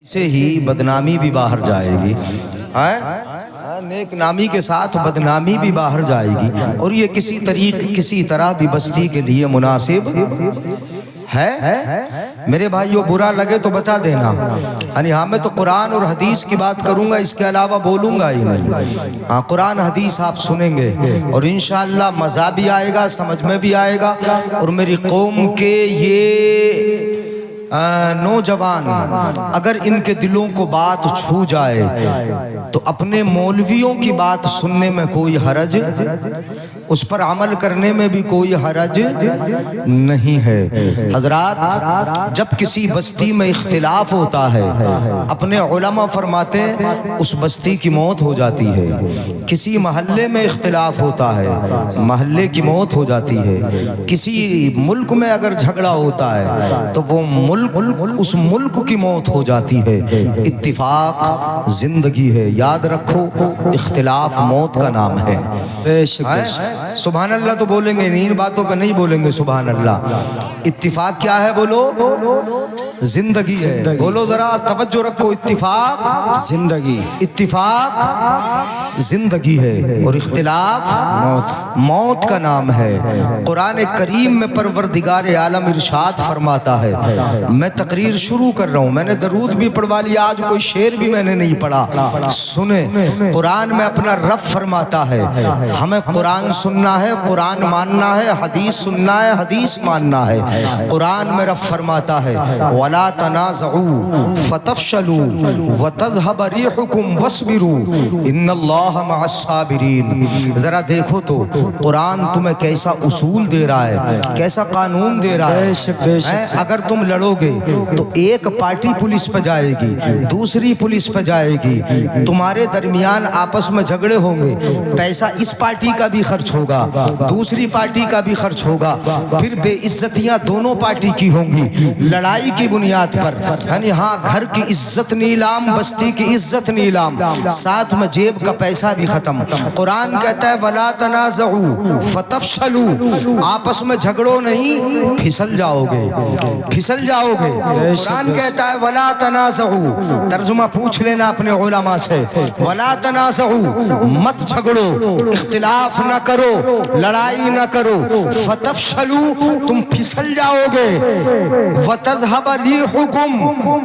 سے ہی بدنامی بھی باہر جائے گی، نیک نامی کے ساتھ بدنامی بھی باہر جائے گی، اور یہ کسی طرح بھی بستی کے لیے مناسب ہے۔ میرے بھائیو برا لگے تو بتا دینا، ہاں میں تو قرآن اور حدیث کی بات کروں گا، اس کے علاوہ بولوں گا ہی نہیں۔ ہاں قرآن حدیث آپ سنیں گے اور انشاءاللہ مزہ بھی آئے گا، سمجھ میں بھی آئے گا، اور میری قوم کے یہ نوجوان اگر ان کے دلوں کو بات چھو جائے تو اپنے مولویوں کی بات سننے میں کوئی حرج، اس پر عمل کرنے میں بھی کوئی حرج نہیں ہے۔ حضرات جب کسی بستی میں اختلاف ہوتا ہے، اپنے علماء فرماتے ہیں اس بستی کی موت ہو جاتی ہے۔ کسی محلے میں اختلاف ہوتا ہے، محلے کی موت ہو جاتی ہے۔ کسی ملک میں اگر جھگڑا ہوتا ہے تو وہ اس ملک کی موت ہو جاتی ہے۔ اتفاق زندگی ہے، یاد رکھو اختلاف موت کا نام ہے۔ سبحان اللہ تو بولیں گے، ان باتوں پہ نہیں بولیں گے سبحان اللہ۔ اتفاق کیا ہے بولو؟ زندگی ہے۔ بولو ذرا توجہ رکھو، اتفاق زندگی، اتفاق زندگی ہے اور اختلاف موت کا نام ہے۔ قرآن کریم میں پروردگار عالم ارشاد فرماتا ہے، میں تقریر شروع کر رہا ہوں، میں نے درود بھی پڑھوا لیا، آج کوئی شعر بھی میں نے نہیں پڑھا، سنیں قرآن میں اپنا رب فرماتا ہے، ہمیں قرآن سننا ہے، قرآن ماننا ہے، حدیث سننا ہے، حدیث ماننا ہے۔ قرآن میں رب فرماتا ہے وَلَا تَنَازَعُوا فَتَفْشَلُوا وَتَذْهَبَ رِيحُكُمْ وَاصْبِرُوا إِنَّ اللَّهَ مَعَ الصَّابِرِينَ۔ ذرا دیکھو تو قرآن تمہیں کیسا اصول دے رہا ہے، کیسا قانون دے رہا ہے۔ اگر تم لڑو گے تو ایک پارٹی پولیس پہ جائے گی، دوسری پولیس پہ جائے گی، تمہارے درمیان آپس میں جھگڑے ہوں گے، پیسہ اس پارٹی کا بھی خرچ ہوگا، دوسری پارٹی کا بھی خرچ ہوگا، پھر بے عزتیاں دونوں پارٹی کی ہوں گی لڑائی کی بنیاد پر۔ یعنی ہاں گھر کی عزت نیلام، بستی کی عزت نیلام، ساتھ میں جیب کا پیسہ بھی ختم۔ قرآن کہتا ہے وَلَا تَنَازَعُوا فَتَفْشَلُوا، آپس میں جھگڑو نہیں، پھسل جاؤ گے، پھسل جاؤ گے۔ قرآن کہتا ہے وَلَا تَنَازَعُوا، ترجمہ پوچھ لینا اپنے علماء سے، وَلَا تَنَازَعُوا، مت جھگڑو، اختلاف نہ کرو، لڑائی نہ کرو، فَتَفْشَلُوا، تم پھسل جاؤ گے، وَتَذْهَبَ رِيحُكُمْ،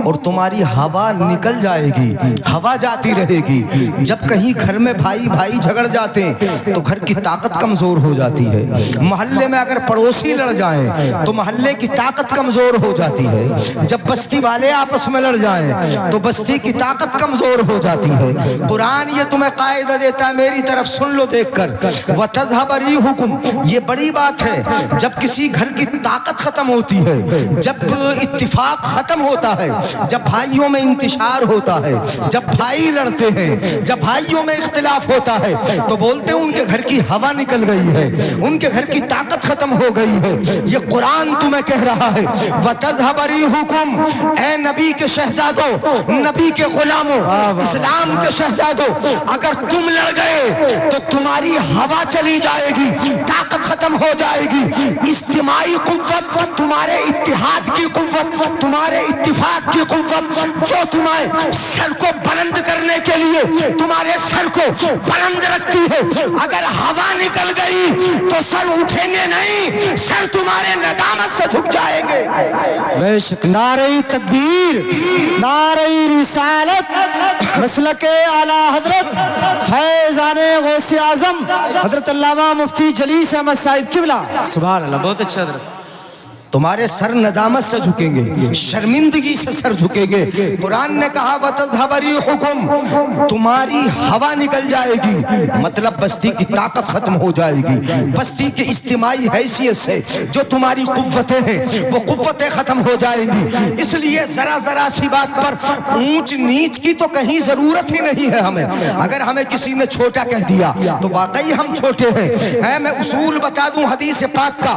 اور تمہاری ہوا نکل جائے گی، ہوا جاتی رہے گی۔ جب کہیں گھر میں بھائی جھگڑ جاتے ہیں تو گھر کی طاقت کمزور ہو جاتی ہے۔ محلے میں اگر پڑوسی لڑ جائیں تو محلے کی طاقت کمزور ہو جاتی ہے۔ جب بستی والے آپس میں لڑ جائیں تو بستی کی طاقت کمزور ہو جاتی ہے۔ قرآن یہ تمہیں قاعدہ دیتا ہے، میری طرف سن لو دیکھ کر، وَتَذْهَبَ رِيحُكُمْ، یہ بڑی بات ہے۔ جب کسی گھر کی طاقت ختم ہوتی ہے، جب اتفاق ختم ہوتا ہے، جب بھائیوں میں انتشار ہوتا ہے، جب بھائی لڑتے ہیں، جب بھائیوں میں اختلاف ہوتا ہے تو بولتے ہیں ان کے گھر کی ہوا نکل گئی ہے، ان کے گھر کی طاقت ختم ہو گئی ہے۔ یہ قرآن تمہیں کہہ رہا ہے وَتَذْهَبَ رِيحُكُمْ، اے نبی کے شہزادوں، نبی کے غلاموں، اسلام کے شہزادوں، اگر تم لڑ گئے تو تمہاری ہوا چلی جائے گی، طاقت ختم ہو جائے گی۔ اجتماعی قوت، تمہارے اتحاد کی قوت، تمہارے اتفاق کی قوت، جو تمہیں سر کو بلند کرنے کے لیے تمہارے سر کو بلند رکھتی ہے، اگر ہوا نکل گئی تو سر اٹھیں گے نہیں، سر تمہارے ندامت سے جھک جائیں گے۔ بے شک نعرہ تکبیر، نعرہ رسالت، مسلک اعلی حضرت فیضان غوث اعظم حضرت علامہ مفتی جلیس احمد صاحب قبلہ۔ سبحان اللہ، بہت اچھا حضرت۔ تمہارے سر ندامت سے جھکیں گے، شرمندگی سے سر جھکیں گے۔ قرآن نے کہا وَتَذْهَبَ رِيحُكُمْ، تمہاری ہوا نکل جائے گی، مطلب بستی کی طاقت ختم ہو جائے گی، بستی کی اجتماعی حیثیت سے جو تمہاری قوتیں ہیں وہ قوتیں ختم ہو جائیں گی۔ اس لیے ذرا سی بات پر اونچ نیچ کی تو کہیں ضرورت ہی نہیں ہے ہمیں۔ اگر ہمیں کسی نے چھوٹا کہہ دیا تو واقعی ہم چھوٹے ہیں۔ میں اصول بتا دوں حدیث پاک کا،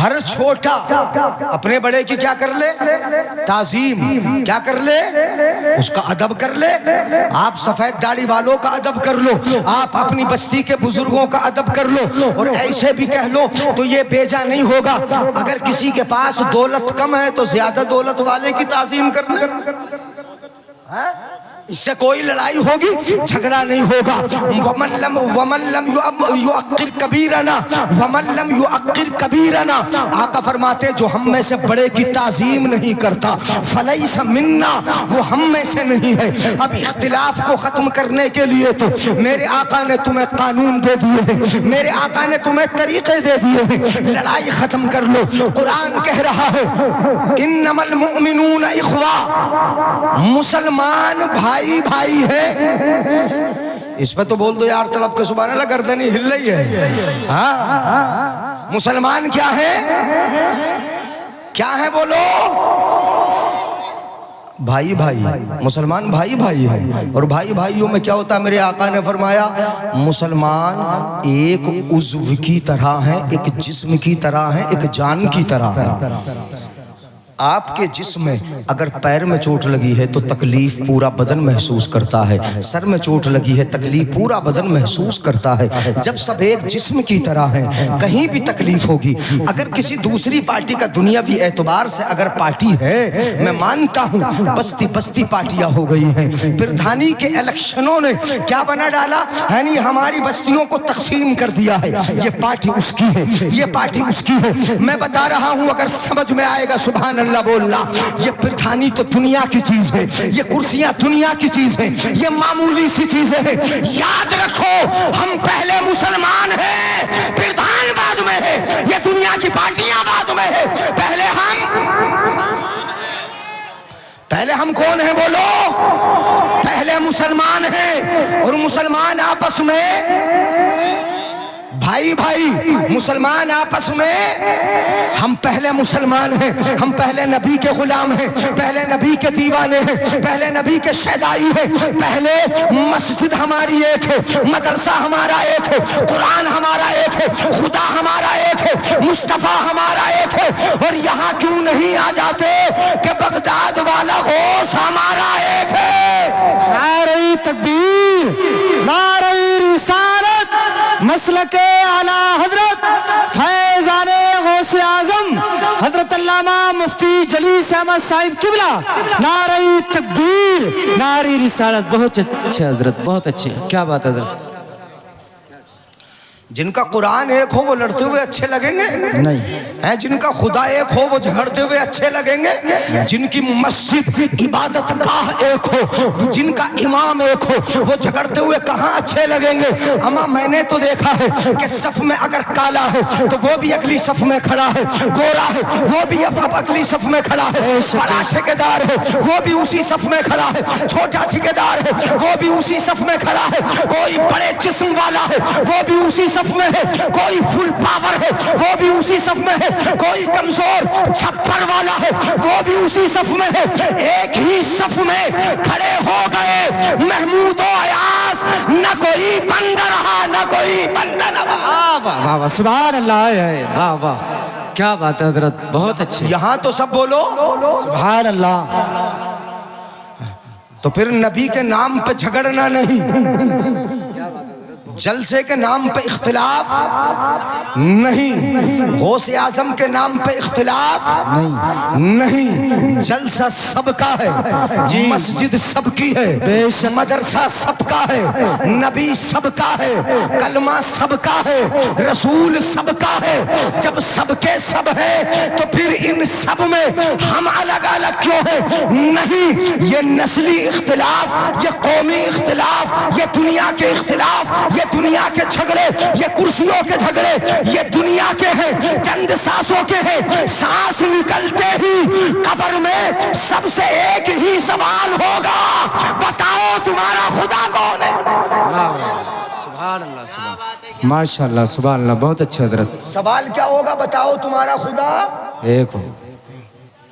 ہر چھوٹا اپنے بڑے کی کیا کر لے؟ تعظیم کیا کر لے؟ اس کا ادب کر لے. آپ سفید داڑھی والوں کا ادب کر لو, آپ اپنی بستی کے بزرگوں کا ادب کر لو, اور ایسے بھی کہہ لو تو یہ بیجا نہیں ہوگا. اگر کسی کے پاس دولت کم ہے تو زیادہ دولت والے کی تعظیم کر لے. اس سے کوئی لڑائی ہوگی, جھگڑا نہیں ہوگا. وَمَن لَمْ يُعَقِّرْ كَبِيرَنَا, آقا فرماتے جو ہم میں سے بڑے کی تعظیم نہیں کرتا فَلَيْسَ مِنَّا, وہ ہم میں سے نہیں ہے. اب اختلاف کو ختم کرنے کے لیے تو میرے آقا نے تمہیں قانون دے دیے ہیں, میرے آقا نے تمہیں طریقے دے دیے ہیں. لڑائی ختم کر لو. قرآن کہہ رہا ہے اِنَّمَا الْمُؤْمِنُونَ اِخْوَةٌ, مسلمان بھائی بھائی ہے. اس پہ تو بول دو یار طلب کے سبحان اللہ, گردنی ہل رہی ہے. ہاں مسلمان کیا ہے؟ کیا ہے بولو؟ بھائی بھائی. مسلمان بھائی بھائی ہے. اور بھائی بھائیوں میں کیا ہوتا ہے؟ میرے آقا نے فرمایا مسلمان ایک عضو کی طرح ہے, ایک جسم کی طرح ہے, ایک جان کی طرح ہے. آپ کے جسم میں اگر پیر میں چوٹ لگی ہے تو تکلیف پورا بدن محسوس کرتا ہے, سر میں چوٹ لگی ہے تکلیف پورا بدن محسوس کرتا ہے. جب سب ایک جسم کی طرح ہیں کہیں بھی تکلیف ہوگی. اگر کسی دوسری پارٹی کا دنیاوی اعتبار سے اگر پارٹی ہے, میں مانتا ہوں بستی بستی پارٹیاں ہو گئی ہیں. پردھانی کے الیکشنوں نے کیا بنا ڈالا, یعنی ہماری بستیوں کو تقسیم کر دیا ہے. یہ پارٹی اس کی ہے, یہ پارٹی اس کی ہے. میں بتا رہا ہوں اگر سمجھ میں آئے گا سبحان اللہ بولنا. یہ پردھانی تو دنیا کی چیز ہے, یہ کرسیاں دنیا کی چیز ہیں, یہ معمولی سی چیزیں ہیں. یاد رکھو ہم پہلے مسلمان ہیں, پردھان بعد میں ہے. یہ دنیا کی پارٹیاں بعد میں ہے. پہلے ہم کون ہیں بولو؟ پہلے مسلمان ہیں. اور مسلمان آپس میں بھائی بھائی, مسلمان آپس میں ہم پہلے مسلمان ہیں. ہم پہلے نبی کے غلام ہیں, پہلے نبی کے دیوانے ہیں, پہلے نبی کے شیدائی ہیں. پہلے مسجد ہماری ایک ہے, مدرسہ ہمارا ایک ہے, قرآن ہمارا ایک ہے, خدا ہمارا ایک ہے, مصطفیٰ ہمارا ایک ہے. اور یہاں کیوں نہیں آ جاتے کہ بغداد والا غوث ہمارا ایک ہے. نعرہ تکبیر, نعرہ رسالت, مسلک اعلی حضرت فیضان غوث اعظم حضرت علامہ مفتی جلیس احمد صاحب قبلہ. نعرہ تکبیر, نعرہ رسالت. بہت اچھے حضرت, بہت اچھے. کیا بات حضرت. جن کا قرآن ایک ہو وہ لڑتے ہوئے اچھے لگیں گے نہیں, جن کا خدا ایک ہو وہ جھگڑتے ہوئے اچھے لگیں گے. جن کی مسجد عبادت گاہ ایک ہو, جن کا امام ایک ہو, وہ جھگڑتے ہوئے کہاں اچھے لگیں گے. اما میں نے تو دیکھا ہے کہ صف میں اگر کالا ہے تو وہ بھی اگلی صف میں کھڑا ہے, گورا ہے وہ بھی اب اگلی صف میں کھڑا ہے, بڑا ٹھیکیدار ہے وہ بھی اسی صف میں کھڑا ہے, چھوٹا ٹھیکیدار ہے وہ بھی اسی صف میں کھڑا ہے, کوئی بڑے جسم والا ہے وہ بھی اسی صف میں ہے, کوئی فل پاور ہے وہ بھی اسی صف میں ہے, کوئی کمزور چھپر والا ہے وہ بھی اسی صف میں ہے. ایک ہی صف میں کھڑے ہو گئے محمود و ایاز, نہ کوئی بندہ رہا نہ کوئی بندہ نہ رہا. واہ واہ, سبحان اللہ. واہ واہ, کیا بات ہے حضرت, بہت اچھے. یہاں تو سب بولو سبحان اللہ. تو پھر نبی کے نام پہ جھگڑنا نہیں, جلسے کے نام پہ اختلاف نہیں, غوث اعظم کے نام پہ اختلاف نہیں. جلسہ سب کا ہے, مسجد سب کی ہے, مدرسہ سب کا ہے, نبی سب کا ہے, کلمہ سب کا ہے, رسول سب کا ہے. جب سب کے سب ہے تو پھر ان سب میں ہم الگ الگ کیوں ہیں؟ نہیں, یہ نسلی اختلاف, یہ قومی اختلاف, یہ دنیا کے اختلاف, یہ دنیا کے جھگڑے, یہ کرسیوں کے جھگڑے, یہ دنیا کے ہیں, چند سانسوں کے ہیں. سانس نکلتے ہی قبر میں سب سے ایک ہی سوال ہوگا, بتاؤ تمہارا خدا کون ہے. سبحان اللہ, سبحان ماشاء اللہ, سبحان اللہ. بہت اچھے حضرت. سوال کیا ہوگا؟ بتاؤ تمہارا خدا ایک ہو.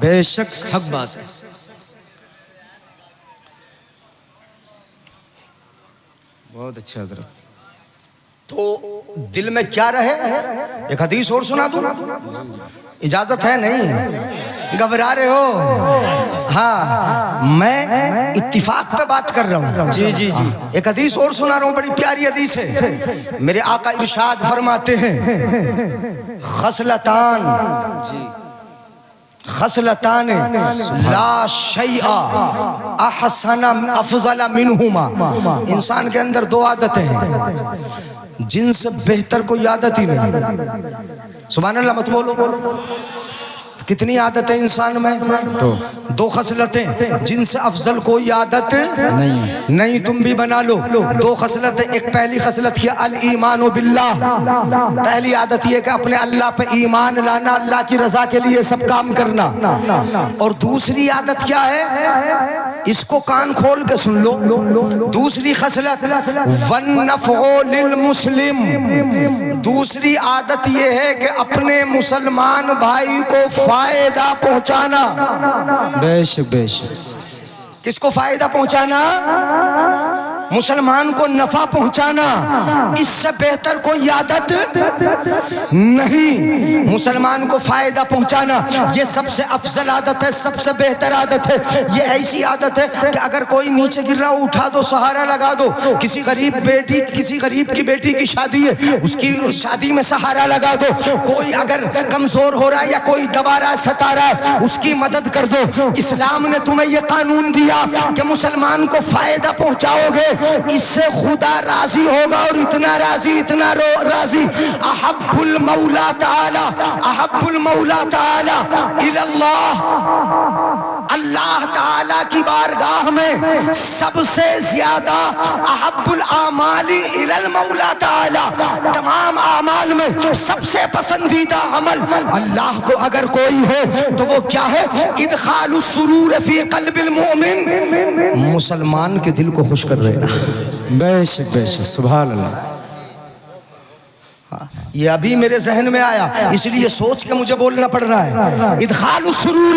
بے شک حق بات ہے. بہت اچھا حضرت. تو دل میں کیا رہے؟ ایک حدیث اور سنا دوں؟ اجازت ہے؟ نہیں گھبرا رہے ہو؟ ہاں میں اتفاق پہ بات کر رہا ہوں. جی جی جی. ایک حدیث اور سنا رہا ہوں، بڑی پیاری حدیث ہے. میرے آقا ارشاد فرماتے ہیں خصلتان خصلتان لا شیء احسن افضل منہما. انسان کے اندر دو عادتیں ہیں جن سے بہتر کوئی عادت ہی نہیں. سبحان اللہ مت بولو. کتنی عادتیں انسان میں؟ دو خصلتیں جن سے افضل کوئی عادت نہیں. تم بھی بنا لو دو خصلتیں. ایک پہلی خصلت کیا؟ الایمان باللہ. پہلی عادت یہ کہ اپنے اللہ پہ ایمان لانا، اللہ کی رضا کے لیے سب کام کرنا. اور دوسری عادت کیا ہے؟ اس کو کان کھول کے سن لو. دوسری خصلت والنفع للمسلم. دوسری عادت یہ ہے کہ اپنے مسلمان بھائی کو فائدہ پہنچانا. بے شک بے شک. کس کو فائدہ پہنچانا؟ مسلمان کو نفع پہنچانا. اس سے بہتر کوئی عادت نہیں. مسلمان کو فائدہ پہنچانا یہ سب سے افضل عادت ہے، سب سے بہتر عادت ہے. یہ ایسی عادت ہے کہ اگر کوئی نیچے گر رہا اٹھا دو، سہارا لگا دو. کسی غریب کی بیٹی کی شادی ہے، اس کی شادی میں سہارا لگا دو. کوئی اگر کمزور ہو رہا ہے یا کوئی دبا رہا ہے، ستا رہا ہے، اس کی مدد کر دو. اسلام نے تمہیں یہ قانون دیا کہ مسلمان کو فائدہ پہنچاؤ گے، اس سے خدا راضی ہوگا. اور اتنا راضی احب المولا تعالی الی اللہ. اللہ تعالی کی بارگاہ میں سب سے زیادہ احب الاعمال الی المولا تعالی. تمام اعمال میں سب سے پسندیدہ عمل اللہ کو اگر کوئی ہے تو وہ کیا ہے؟ ادخال السرور فی قلب المؤمن. مسلمان کے دل کو خوش کر دینا. بے شک بے شک. سبحان اللہ. یہ ابھی میرے ذہن میں آیا، اس لیے سوچ کے مجھے بولنا پڑ رہا ہے. ادخال السرور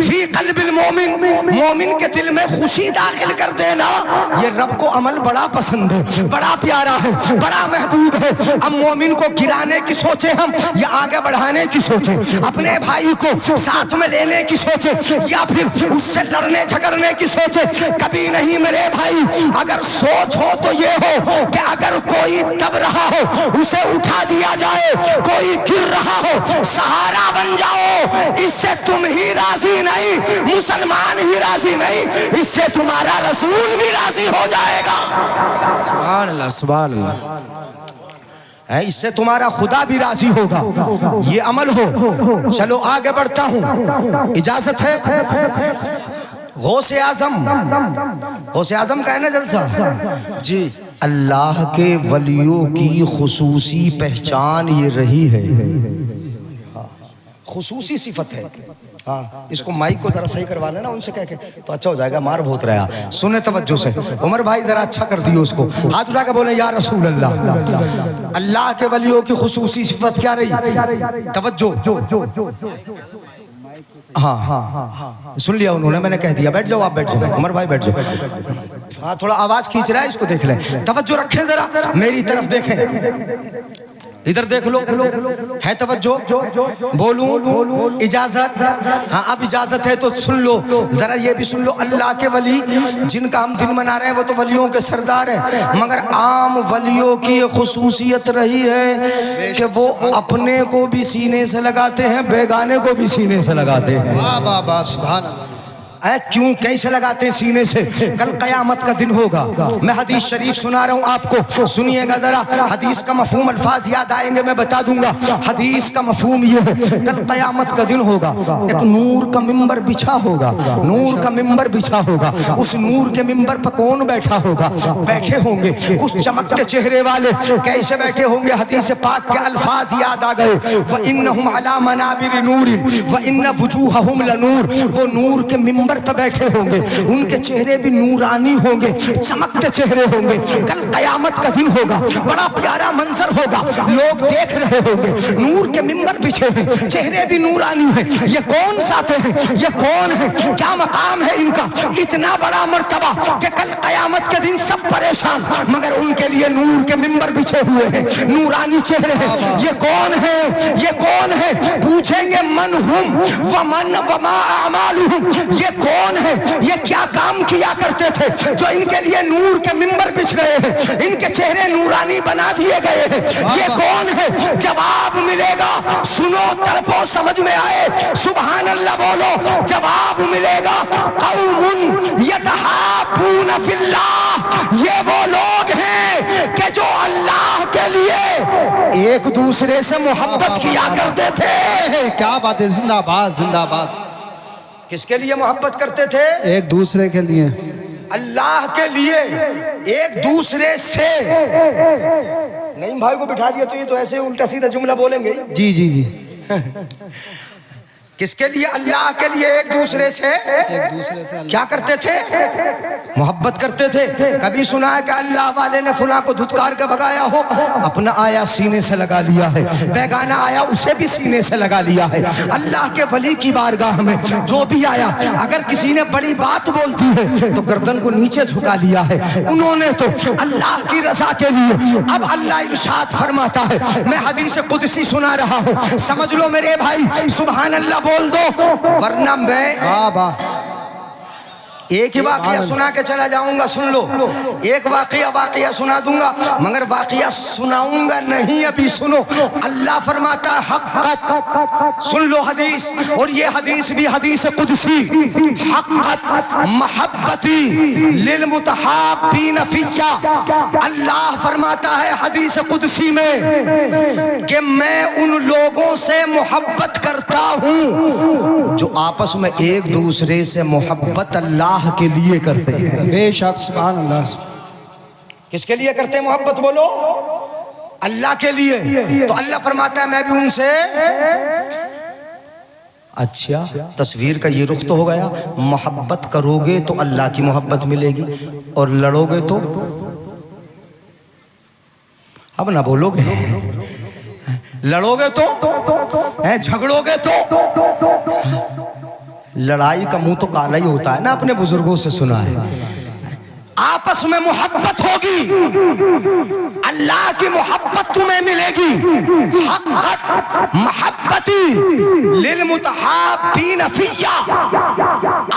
فی قلب المؤمن. مومن کے دل میں خوشی داخل کر دینا. یہ رب کو عمل بڑا پسند ہے، بڑا پیارا ہے، بڑا محبوب ہے. اب مومن کو گرانے کی سوچیں ہم یا آگے بڑھانے کی سوچیں؟ اپنے بھائی کو ساتھ میں لینے کی سوچیں یا پھر اس سے لڑنے جھگڑنے کی سوچیں؟ کبھی نہیں میرے بھائی. اگر سوچ ہو تو یہ ہو کہ اگر کوئی دب رہا ہو اسے اٹھا دیا جائے، کوئی گر رہا ہو سہارا بن جاؤ. اس سے تم ہی راضی نہیں، مسلمان ہی راضی نہیں، اس سے تمہارا رسول بھی راضی ہو جائے گا. سبحان اللہ سبحان اللہ. اس سے تمہارا خدا بھی راضی ہوگا. یہ عمل ہو. چلو آگے بڑھتا ہوں، اجازت ہے؟ غوث اعظم کا ہے نا جلسہ؟ جی. اللہ کے ولیوں کی خصوصی پہچان یہ رہی ہے، خصوصی صفت ہے. ہاں اس کو مائک کو ذرا صحیح کروا لینا ان سے کہہ کے تو اچھا ہو جائے گا. مار بہت رہا. سنیں توجہ سے. عمر بھائی ذرا اچھا کر دیو اس کو. ہاتھ اٹھا کے بولیں یا رسول اللہ. اللہ کے ولیوں کی خصوصی صفت کیا رہی؟ توجہ. ہاں سن لیا انہوں نے، میں نے کہہ دیا. بیٹھ جاؤ، آپ بیٹھ جاؤ. عمر بھائی بیٹھ جاؤ. ہاں تھوڑا آواز کھینچ رہا ہے، اس کو دیکھ لیں. توجہ رکھیں ذرا، میری طرف دیکھیں. ادھر دیکھ لو. ہے توجہ؟ بولوں؟ اجازت؟ ہاں اب اجازت ہے تو سن لو ذرا. یہ بھی سن لو، اللہ کے ولی جن کا ہم دن منا رہے ہیں وہ تو ولیوں کے سردار ہیں، مگر عام ولیوں کی خصوصیت رہی ہے کہ وہ اپنے کو بھی سینے سے لگاتے ہیں، بیگانے کو بھی سینے سے لگاتے ہیں. واہ واہ واہ سبحان اللہ. کیوں کیسے لگاتے ہیں سینے سے؟ کل قیامت کا دن ہوگا. میں حدیث شریف سنا رہا ہوں آپ کو، سنیے گا ذرا. حدیث کا مفہوم الفاظ یاد آئیں گے میں بتا دوں گا. حدیث کا مفہوم یہ ہے، کل قیامت کا دن ہوگا، ایک نور کا ممبر بچھا ہوگا. نور کا ممبر بچھا ہوگا. اس نور کے ممبر پر کون بیٹھا ہوگا؟ بیٹھے ہوں گے کچھ چمکتے چہرے والے. کیسے بیٹھے ہوں گے؟ حدیث پاک کے الفاظ یاد آ گئے. وَإِنَّهُمْ عَلَى مَنَابِرِ نُورٍ وَإِنَّ وُجُوهَهُمْ لَنُورٌ. وہ نور کے ممبر منبر پر بیٹھے ہوں گے, ان کے چہرے بھی نورانی ہوں گے, چمکتے چہرے ہوں گے. کل قیامت کا دن ہوگا, بڑا پیارا منظر ہوگا, لوگ دیکھ رہے ہوں گے, نور کے منبر بچھے ہیں, چہرے بھی نورانی ہیں. یہ کون ساتھ ہیں, یہ کون ہیں, کیا مقام ہے ان کا, اتنا بڑا مرتبہ کہ کل قیامت کے دن سب پریشان, مگر ان کے لیے نور کے منبر بچھے ہوئے ہیں, نورانی چہرے ہیں. یہ کون ہے, یہ کون ہے, پوچھیں گے من ہم ومن وما اعمالہم, یہ کون ہے, یہ کیا کام کیا کرتے تھے جو ان کے لیے نور کے منبر بچھ گئے ہیں, ان کے چہرے نورانی بنا دیے گئے ہیں, یہ کون ہے. جواب ملے گا, سنو تڑپو سمجھ میں آئے, سبحان اللہ بولو, جواب ملے گا قوم یتحابون فی اللہ, یہ وہ لوگ ہیں کہ جو اللہ کے لیے ایک دوسرے سے محبت کیا کرتے تھے. کیا بات ہے, زندہ باد زندہ باد. کس کے لیے محبت کرتے تھے؟ ایک دوسرے کے لیے, اللہ کے لیے, ایک دوسرے سے. نہیں بھائی کو بٹھا دیا تو یہ تو ایسے الٹا سیدھا جملہ بولیں گے. جی جی جی. کس کے لیے؟ اللہ کے لیے ایک دوسرے سے ایک دوسرے سے کیا کرتے تھے؟ محبت کرتے تھے. کبھی سنا ہے کہ اللہ والے نے فلاں کو دھتکار کے بھگایا ہو؟ اپنا آیا سینے سے لگا لیا ہے, بیگانہ آیا اسے بھی سینے سے لگا لیا ہے. اللہ کے ولی کی بارگاہ میں جو بھی آیا, اگر کسی نے بڑی بات بولتی ہے تو گردن کو نیچے جھکا لیا ہے. انہوں نے تو اللہ کی رضا کے لیے. اب اللہ ارشاد فرماتا ہے, میں حدیث قدسی سنا رہا ہوں, سمجھ لو میرے بھائی, سبحان اللہ بول دو, ورنہ میں ایک ہی واقعہ سنا کے چلا جاؤں گا. سن لو, ایک واقعہ سنا دوں گا, مگر واقعہ سناؤں گا نہیں, ابھی سنو. اللہ فرماتا ہے حقت, سن لو حدیث, اور یہ حدیث بھی حدیث قدسی, حقت محبتی للمتحابین فیہ. اللہ فرماتا ہے حدیث قدسی میں کہ میں ان لوگوں سے محبت کرتا ہوں جو آپس میں ایک دوسرے سے محبت اللہ کے لیے کرتے ہیں. بے شک, سبحان اللہ. کس کے لیے کرتے ہیں محبت بولو؟ اللہ کے لیے. تو اللہ فرماتا ہے میں بھی ان سے. اچھا, تصویر کا یہ رخ تو ہو گیا, محبت کرو گے تو اللہ کی محبت ملے گی, اور لڑو گے تو اب نہ بولو گے, لڑو گے تو, جھگڑو گے تو. لڑائی کا منہ تو کالا ہی ہوتا ہے نا, اپنے بزرگوں سے سنا ہے. آپس میں محبت ہوگی, اللہ کی محبت تمہیں ملے گی. حقت محبتی للمتحابین فیہ,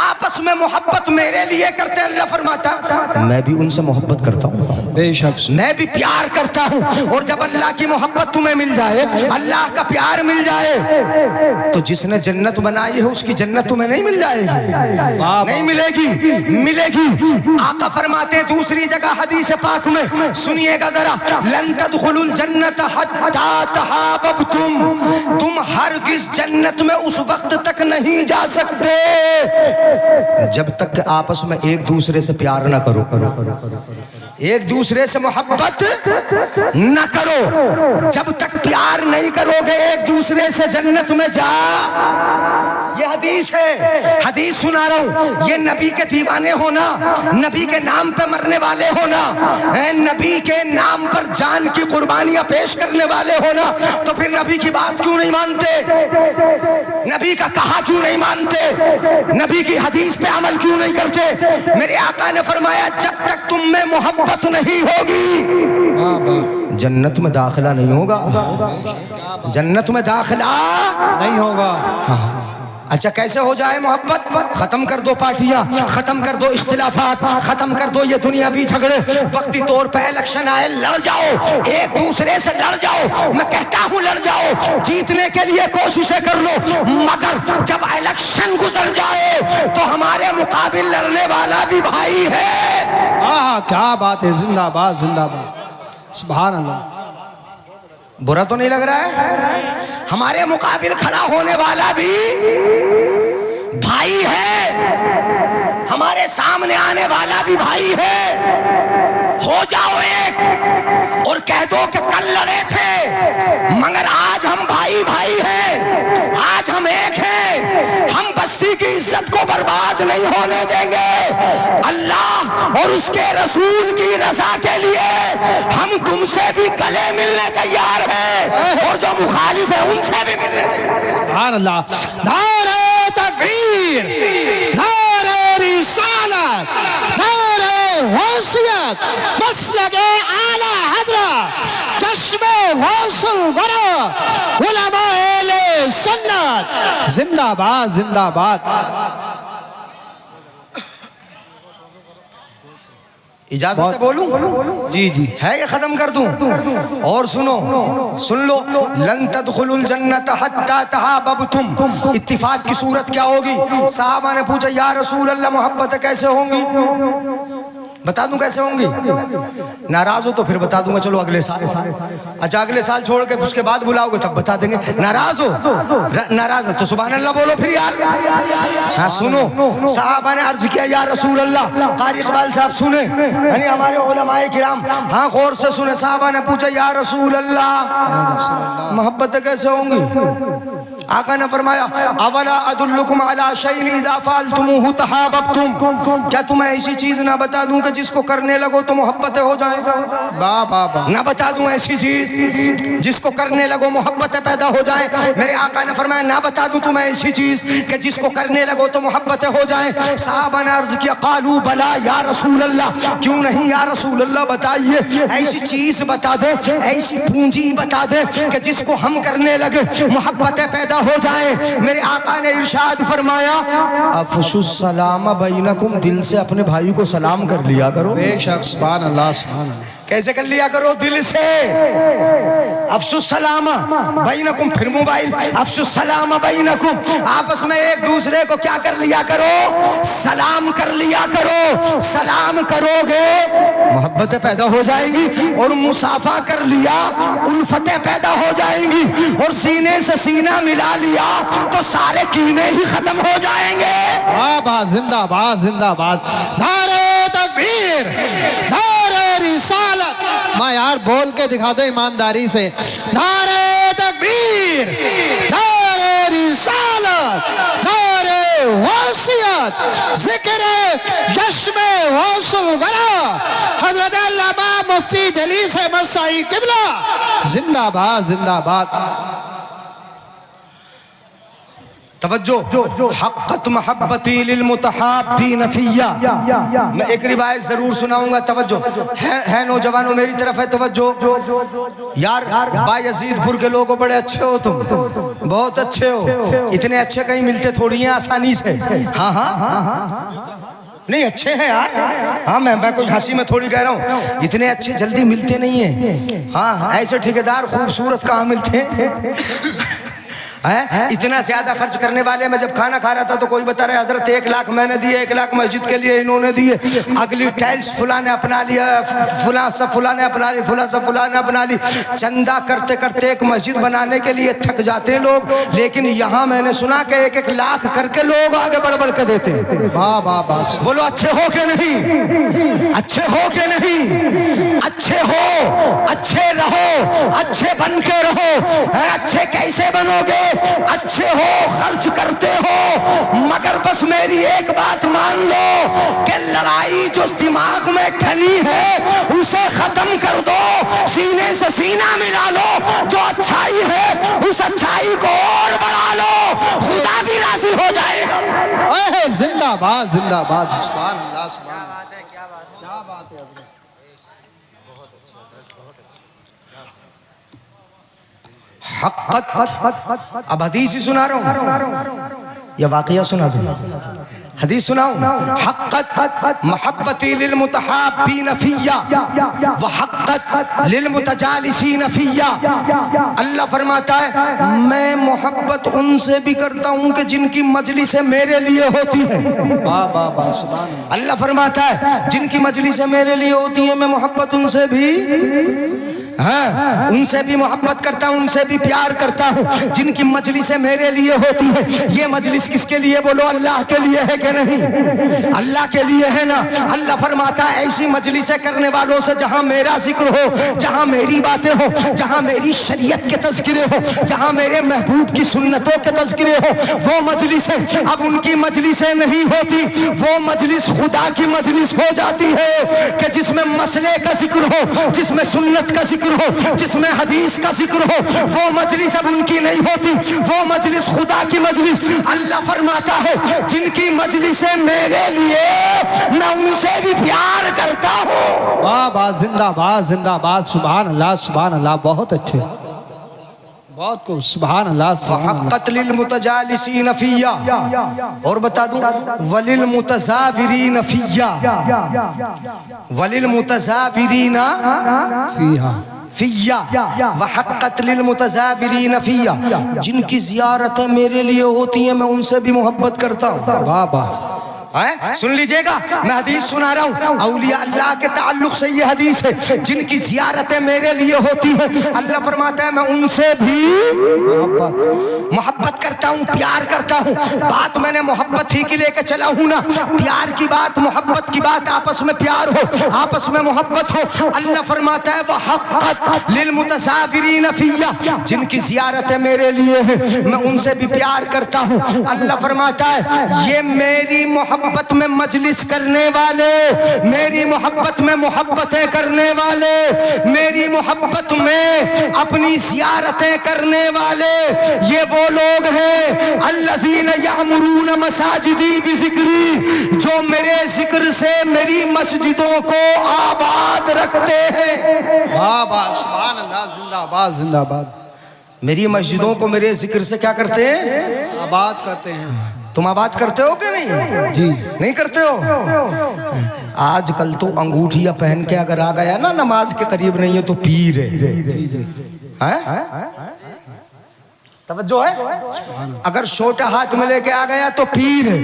آپس میں محبت میرے لیے کرتے. اللہ فرماتا میں بھی ان سے محبت کرتا ہوں, بے شک, میں بھی پیار کرتا ہوں. اور جب اللہ کی محبت تمہیں مل جائے, اللہ کا پیار مل جائے, تو جس نے جنت بنائی ہے اس کی جنت تمہیں نہیں مل جائے گی؟ نہیں ملے گی, ملے گی. آقا فرماتے ہیں دوسری جگہ حدیث پاک میں, سنیے گا ذرا, لن تدخلوا الجنت حتی تحاببتم, تم ہرگز جنت میں اس وقت تک نہیں جا سکتے جب تک کہ آپس میں ایک دوسرے سے پیار نہ کرو, ایک دوسرے سے محبت نہ کرو. جب تک پیار نہیں کرو گے ایک دوسرے سے جنت میں جا. یہ حدیث ہے, حدیث سنا رہا ہوں. یہ نبی کے دیوانے ہونا, نبی کے نام پہ مرنے والے ہونا, نبی کے نام پر جان کی قربانیاں پیش کرنے والے ہونا, تو پھر نبی کی بات کیوں نہیں مانتے, نبی کا کہا کیوں نہیں مانتے, نبی کی حدیث پہ عمل کیوں نہیں کرتے. میرے آقا نے فرمایا جب تک تم میں محبت نہیں ہوگی جنت میں داخلہ نہیں ہوگا, جنت میں داخلہ نہیں ہوگا. اچھا کیسے ہو جائے محبت؟ ختم کر دو پارٹیاں, ختم کر دو اختلافات, ختم کر دو یہ دنیاوی جھگڑے. وقتی طور پہ الیکشن آئے, لڑ جاؤ, ایک دوسرے سے لڑ جاؤ. میں کہتا ہوں لڑ جاؤ, جیتنے کے لیے کوششیں کر لو, مگر جب الیکشن گزر جائے تو ہمارے مقابل لڑنے والا بھی بھائی ہے. کیا بات ہے, زندہ باد زندہ باد, سبحان اللہ. برا تو نہیں لگ رہا ہے؟ ہمارے مقابل کھڑا ہونے والا بھی بھائی ہے, ہمارے سامنے آنے والا بھی بھائی ہے. ہو جاؤ ایک اور کہہ دو کہ کل لڑے تھے مگر آج ہم بھائی بھائی ہیں, آج ہم ایک ہیں. ہم بستی کی عزت عزت کو برباد نہیں ہونے دیں گے. اللہ اور اس کے رسول کی رضا کے لیے ہم تم سے بھی گلے ملنے تیار ہیں اور جو مخالف ہیں ان سے بھی ملنے تیار ہیں. سبحان اللہ. نعرہ تکبیر، نعرہ رسالت، نعرہ غوثیت، مسلک اعلی حضرت، چشم غوث الورا، علماء اہل سنت، زندہ باد زندہ باد. اجازت ہے بولوں؟ جی جی ہے یہ ختم کر دوں؟ اور سنو، سن لو. لن تدخلوا الجنت حتی تحاببتم. اتفاق کی صورت کیا ہوگی؟ صحابہ نے پوچھا یا رسول اللہ محبت کیسے ہوں گی؟ بتا دوں کیسے ہوں گی؟ ناراض ہو تو پھر بتا دوں گا، چلو اگلے سال. اچھا اگلے سال چھوڑ کے اس کے بعد بلاؤ گے تب بتا دیں گے. ناراض ہو؟ ناراض ہے تو سبحان اللہ بولو پھر یار. ہاں سنو، صحابہ نے عرض کیا یا رسول اللہ. قاری اقبال صاحب سنیں، یعنی ہمارے علماء کرام ہاں غور سے سنیں. صحابہ نے پوچھا یا رسول اللہ محبت کیسے ہوں گی؟ آقا نے فرمایا اولا ادلکم علی شیء اذا فعلتموہ تحاببتم. کیا تمہیں ایسی چیز نہ بتا دوں کہ جس کو کرنے لگو تو محبتیں ہو جائیں؟ نہ بتا دوں ایسی چیز جس کو کرنے لگو محبتیں پیدا ہو جائیں؟ میرے آقا نے فرمایا نہ بتا دوں تمہیں ایسی چیز کہ جس کو کرنے لگو تو محبتیں ہو جائیں؟ صحابہ نے عرض کیا قالوا بلا یا رسول اللہ. کیوں نہیں یا رسول اللہ، بتائیے ایسی چیز بتا دیں، ایسی پونجی بتا دیں کہ جس کو ہم کرنے لگے محبتیں پیدا ہو جائیں. میرے آقا نے ارشاد فرمایا افشوا السلام بینکم. دل سے اپنے بھائی کو سلام کر لیا کرو. بے شک. سبحان اللہ سبحان اللہ. کیسے کر لیا کرو؟ دل سے. افشوا السلام بینکم. پھر موبائل افشوا السلام بینکم. آپس میں ایک دوسرے کو کیا کر لیا کرو؟ سلام کر لیا کرو. سلام کرو گے محبتیں پیدا ہو جائیں گی، اور مصافحہ کر لیا الفتیں پیدا ہو جائیں گی، اور سینے سے سینہ ملا لیا تو سارے کینے ہی ختم ہو جائیں گے. بات زندہ باد زندہ باد. نعرہ تکبیر، نعرہ رسالت. میں یار بول کے دکھا دو ایمانداری سے. نعرہ تکبیر، نعرہ رسالت، نعرہ غوثیت، ذکر چشم غوث الورا حضرت علامہ مفتی جلیس احمد سائی قبلہ. زندہ باد زندہ باد. توجہ. حقت محبتی للمتحابین فیہ. میں ایک روایت ضرور سناؤں گا. توجہ ہے نوجوانوں میری طرف ہے توجہ. یار بایزید پور کے لوگوں بڑے اچھے ہو تم، بہت اچھے ہو. اتنے اچھے کہیں ملتے تھوڑی ہیں آسانی سے. ہاں نہیں اچھے ہیں یار. ہاں میں کوئی ہنسی میں تھوڑی کہہ رہا ہوں. اتنے اچھے جلدی ملتے نہیں ہیں. ہاں ایسے ٹھیکیدار خوبصورت کہاں ملتے ہیں؟ اتنا زیادہ خرچ کرنے والے. میں جب کھانا کھا رہا تھا تو کوئی بتا رہا ہے حضرت 1 لاکھ میں نے دیے، 1 لاکھ مسجد کے لیے انہوں نے دیے، اگلی ٹائلز فلاں نے اپنا لیا، فلاں سب فلاں نے اپنا لی، فلاں سب فلاں نے اپنا لی. چندہ کرتے کرتے ایک مسجد بنانے کے لیے تھک جاتے ہیں لوگ. لیکن یہاں میں نے سنا کہ 1-1 لاکھ کر کے لوگ آگے بڑھ کے دیتے ہیں. بولو اچھے ہو کہ نہیں؟ اچھے ہو کہ نہیں؟ اچھے ہو، اچھے رہو، اچھے بن کے رہو. اچھے کیسے بنو گے؟ اچھے ہو، خرچ کرتے ہو، مگر بس میری ایک بات مان لو کہ لڑائی جو دماغ میں ٹھنی ہے اسے ختم کر دو. سینے سے سینہ ملا لو. جو اچھائی ہے اس اچھائی کو اور بڑھا لو، خدا بھی راضی ہو جائے گا. زندہ باد زندہ باد. سبحان اللہ سبحان اللہ. کیا بات ہے. حقت. اب حدیث ہی سنا رہا ہوں یا واقعہ سنا دوں؟ حدیث سناؤں. حقت محبتی للمتحابین فیہ وحقت للمتجالسین فیہ. اللہ فرماتا ہے میں محبت ان سے بھی کرتا ہوں کہ جن کی مجلسیں میرے لیے ہوتی ہیں. اللہ فرماتا ہے جن کی مجلسیں میرے لیے ہوتی ہیں میں محبت ان سے بھی ان سے بھی محبت کرتا ہوں، ان سے بھی پیار کرتا ہوں. جن کی مجلسیں میرے لیے ہوتی ہیں. یہ مجلس کس کے لیے؟ بولو اللہ کے لیے ہے کہ نہیں، اللہ کے لیے ہے نا۔ اللہ فرماتا ہے ایسی مجلسیں کرنے والوں سے جہاں میرا ذکر ہو، جہاں میری باتیں ہو، جہاں میری شریعت کے تذکرے ہو، جہاں میرے محبوب کی سنتوں کے تذکرے ہو، وہ مجلسیں اب ان کی مجلسیں نہیں ہوتی، وہ مجلس خدا کی مجلس ہو جاتی ہے کہ جس میں مسئلے کا ذکر ہو، جس میں سنت کا ذکر ہو، جس میں حدیث کا ذکر ہو۔ وہ مجلس اب ان کی نہیں ہوتی، وہ مجلس خدا کی مجلس۔ اللہ فرماتا ہے جن کی مجلسیں میرے لیے، میں ان سے بھی پیار کرتا ہوں۔ واہ واہ، زندہ باد زندہ باد، سبحان اللہ سبحان اللہ، بہت اچھے، بہت کو سبحان اللہ سبحان اللہ۔ وحقت للمتجالسین فیہ، اور بتا دوں وللمتزاورین فیہ، وللمتزاورین فیہا فیہ، وحقت للمتزاورین فیہ، جن کی زیارتیں میرے لیے ہوتی ہیں میں ان سے بھی محبت کرتا ہوں۔ واہ واہ، سن لیجئے گا، میں حدیث سنا رہا ہوں، اولیاء اللہ کے تعلق سے یہ حدیث ہے، جن کی زیارتیں میرے لیے ہوتی ہیں اللہ فرماتا ہے میں ان سے بھی محبت کرتا ہوں، پیار کرتا ہوں۔ بات میں نے محبت ہی کی لے کے چلا ہوں نا، پیار کی بات، محبت کی بات، آپس میں پیار ہو، آپس میں محبت ہو۔ اللہ فرماتا ہے وحقت للمتزاورین فیہ، جن کی زیارتیں میرے لیے ہیں میں ان سے بھی پیار کرتا ہوں۔ اللہ فرماتا ہے یہ میری محبت میں مجلس کرنے والے، میری محبت میں محبتیں کرنے والے، میری محبت میں اپنی زیارتیں کرنے والے، یہ وہ لوگ ہیں الذین یعمرون مساجدی بذکری، جو میرے ذکر سے میری مسجدوں کو آباد رکھتے ہیں۔ واہ واہ، سبحان اللہ، زندہ باد زندہ باد، میری مسجدوں کو میرے ذکر سے کیا کرتے ہیں؟ آباد کرتے ہیں۔ تم آباد کرتے ہو کہ نہیں؟ جی نہیں کرتے ہو؟ آج کل تو انگوٹھیاں پہن کے اگر آ گیا نا نماز کے قریب نہیں ہے تو پیر ہے، توجہ ہے؟ اگر چھوٹا ہاتھ میں لے کے آ گیا تو پیر ہے،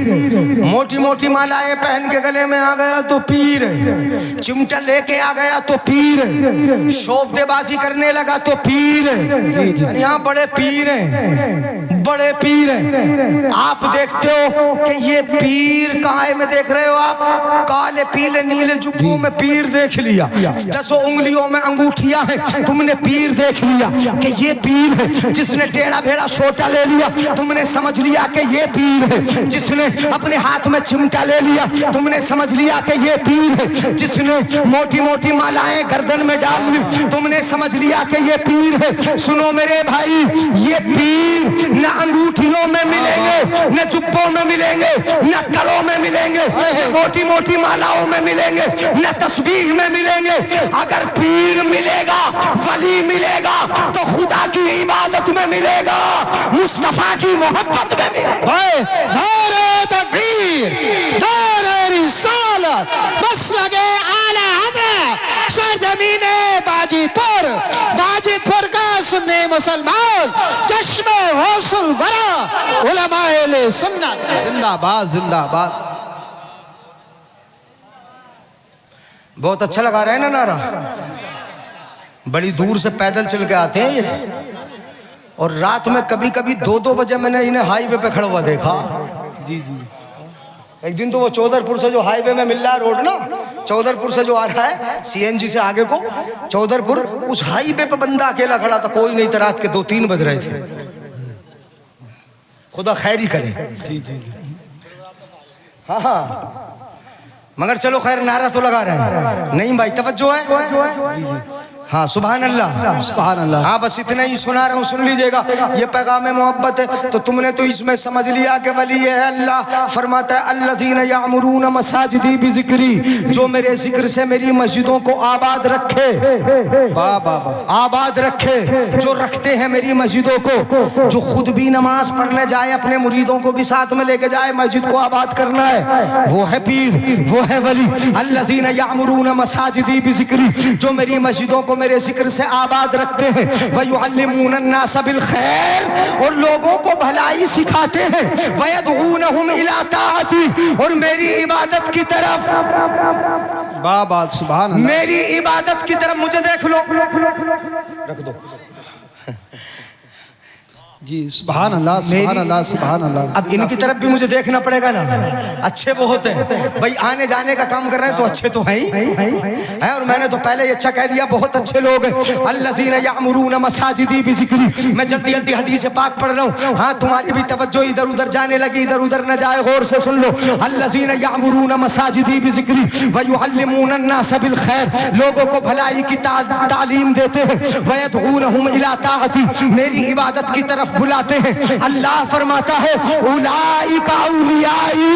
موٹی موٹی مالائیں پہن کے گلے میں آ گیا تو پیر ہے، چمٹا لے کے آ گیا تو پیر ہے، شوبدے بازی کرنے لگا تو پیر ہے۔ یہاں بڑے پیر ہیں، بڑے پیر ہیں۔ آپ دیکھتے ہو کہ یہ پیر کہاں ہے؟ میں دیکھ رہے ہو آپ کالے پیلے نیلے جبوں میں پیر دیکھ لیا، 10 انگلیوں میں انگوٹھیاں ہیں، تم نے پیر دیکھ لیا کہ یہ پیر ہے۔ جس نے ٹیڑھا بھیڑا چھوٹا لے لیا تم نے سمجھ لیا کہ یہ پیر ہے، جس نے اپنے ہاتھ میں چمٹا لے لیا تم نے سمجھ لیا کہ یہ پیر ہے، جس نے موٹی موٹی مالائیں گردن میں ڈال لی تم نے سمجھ لیا کہ یہ پیر ہے۔ سنو میرے بھائی، یہ پیر نہ انگوٹھیوں میں ملیں گے، نہ جبوں میں ملیں گے، نہ کڑوں میں ملیں گے، نہ موٹی موٹی مالاؤں میں ملیں گے، نہ تسبیح میں ملیں گے۔ اگر پیر ملے گا، ولی ملے گا تو خدا کی عبادت میں ملے گا، مصطفیٰ کی محبت میں ملے گا۔ نعرہ تکبیر، نعرہ رسالت، مسلک اعلی حضرت، سرزمین باجد پور کا سنی مسلمان، چشم حوصل ورا، علماء اہل سنت، زندہ باد زندہ باد۔ بہت اچھا لگا رہا ہے نا نعرہ؟ بڑی دور سے پیدل چل کے آتے ہیں یہ، اور رات میں کبھی کبھی 2 بجے میں نے انہیں ہائی وے پہ کھڑا ہوا دیکھا۔ جی جی، ایک دن تو وہ چودھرپور سے جو ہائی وے میں مل رہا ہے روڈ نا، چودھرپور سے جو آ رہا ہے سی این جی سے آگے کو چودھرپور، اس ہائی وے پہ بندہ اکیلا کھڑا تھا، کوئی نہیں تھا، رات کے 2-3 بج رہے تھے۔ خدا خیر ہی کرے۔ ہاں ہاں، مگر چلو خیر، نعرہ تو لگا رہے ہیں۔ نہیں بھائی توجہ ہے؟ ہاں سبحان اللہ سبحان اللہ۔ ہاں بس اتنا ہی سنا رہا ہوں، سن لیجئے گا، یہ پیغام محبت ہے تو تم نے تو اس میں سمجھ لیا کہ ولی ہے اللہ۔ فرماتا ہے الذین یعمرون مساجدی بذکری، جو میرے ذکر سے میری مسجدوں کو آباد رکھے، آباد رکھے، جو رکھتے ہیں میری مسجدوں کو، جو خود بھی نماز پڑھنے جائے اپنے مریدوں کو بھی ساتھ میں لے کے جائے، مسجد کو آباد کرنا ہے، وہ ہے پیر، وہ ہے ولی۔ الذین یعمرون مساجدی بذکری، جو میری مسجدوں کو میرے ذکر سے آباد رکھتے ہیں، وَيُعَلِّمُونَ النَّاسَ بِالْخَيْرِ، اور لوگوں کو بھلائی سکھاتے ہیں، وَيَدْعُونَهُمْ إِلَىٰ طَاعَتِهِ، اور میری عبادت کی طرف، بابا سبحان اللہ، میری عبادت کی طرف، مجھے دیکھ لو، رکھ دو جی سبحان اللہ سبحان اللہ سبحان اللہ. اب ان کی طرف بھی مجھے دیکھنا پڑے گا نا. اچھے بہت ہیں بھائی, آنے جانے کا کام کر رہے ہیں تو اچھے تو ہیں ہی, اور میں نے تو پہلے یہ اچھا کہہ دیا بہت اچھے لوگ ہیں. الذین یعمرون مساجدی بذکری. میں جلدی جلدی حدیث پاک پڑھ رہا ہوں. ہاں تمہاری بھی توجہ ادھر ادھر جانے لگی, ادھر ادھر نہ جائے, غور سے سن لو. الذین یعمرون مساجدی بذکری ویعلمون الناس بالخیر. لوگوں کو بھلائی کی تعلیم دیتے ہیں. ویدعونہم الی طاعتی. میری عبادت کی طرف بلاتے ہیں. اللہ فرماتا ہے اولئک اولیائی.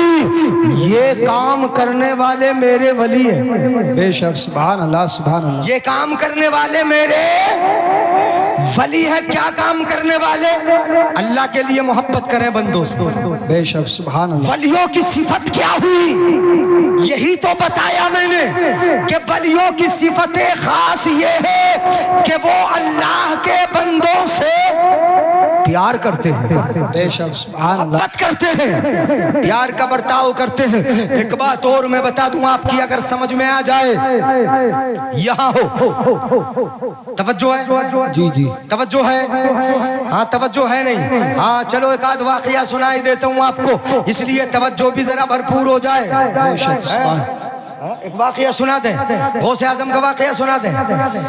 یہ کام کرنے والے میرے ولی ہیں. بے شک سبحان اللہ سبحان اللہ. یہ کام کرنے والے میرے ولی ہے. کیا کام کرنے والے؟ اللہ کے لیے محبت کریں بندوں سے. بے شک سبحان اللہ. ولیوں کی صفت کیا ہوئی یہی تو بتایا میں نے کہ ولیوں کی صفت خاص یہ ہے کہ وہ اللہ کے بندوں سے پیار کرتے ہیں. بے شک سبحان اللہ. محبت کرتے ہیں, پیار کا برتاؤ کرتے ہیں. ایک بات اور میں بتا دوں آپ کی, اگر سمجھ میں آ جائے. یہاں ہو توجہ ہے؟ جی جی توجہ ہے؟ ہاں توجہ ہے نہیں؟ ہاں چلو ایک آدھ واقعہ سنائی دیتا ہوں آپ کو, اس لیے توجہ بھی ذرا بھرپور ہو جائے. بے شک سبحان. ایک واقعہ سنا دیں, غوث اعظم کا واقعہ سنا دیں.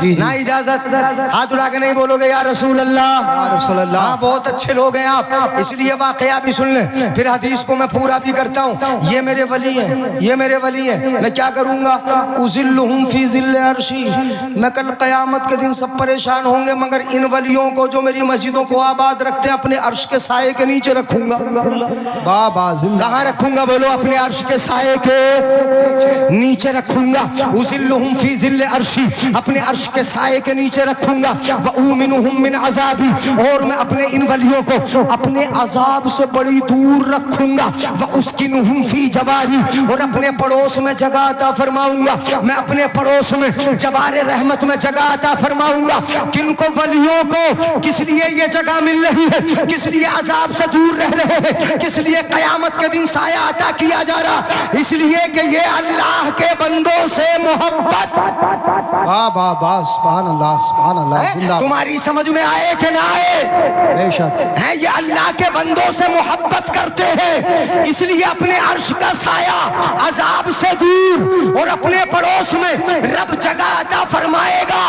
نہ اجازت ہاتھ اٹھا کے نہیں بولو گے یا رسول اللہ یا رسول اللہ. ہاں بہت اچھے لوگ ہیں آپ, اس لیے واقعہ بھی سن لیں, پھر حدیث کو میں پورا بھی کرتا ہوں. یہ میرے ولی ہیں, یہ میرے ولی ہیں. میں کیا کروں گا؟ اذلہم فی ذل عرشی. میں کل قیامت کے دن سب پریشان ہوں گے, مگر ان ولیوں کو جو میری مسجدوں کو آباد رکھتے ہیں اپنے عرش کے سائے کے نیچے رکھوں گا. بابا زندہ. کہاں رکھوں گا بولو؟ اپنے عرش کے سائے کے نیچے رکھوں گا. اذلہم فی ذل عرشی. اپنے عرش کے سائے کے نیچے رکھوں گا. وَأُومِنُهُم مِّنْ عَذَابِي. اور میں اپنے ان ولیوں کو اپنے عذاب سے بڑی دور رکھوں گا. وَأُسْكِنُهُم فِي جَوَارِي. اور اپنے پڑوس میں جگہ عطا فرماؤں گا. میں اپنے پڑوس میں جوار رحمت میں جگہ عطا فرماؤں گا. کن کو؟ ولیوں کو. کس لیے یہ جگہ مل رہی ہے؟ کس لیے عذاب سے دور رہ رہے ہیں؟ کس لیے قیامت کے دن سایہ عطا کیا جا رہا؟ اس لیے کہ یہ اللہ کے بندوں سے محبت. بابا با سبحان اللہ سبحان اللہ. زندہ. تمہاری سمجھ میں آئے کہ نہ آئے؟ بے شک ہیں یہ اللہ کے بندوں سے محبت کرتے ہیں, اس لیے اپنے عرش کا سایہ عذاب سے دور اور اپنے پڑوس میں رب جگہ عطا فرمائے گا.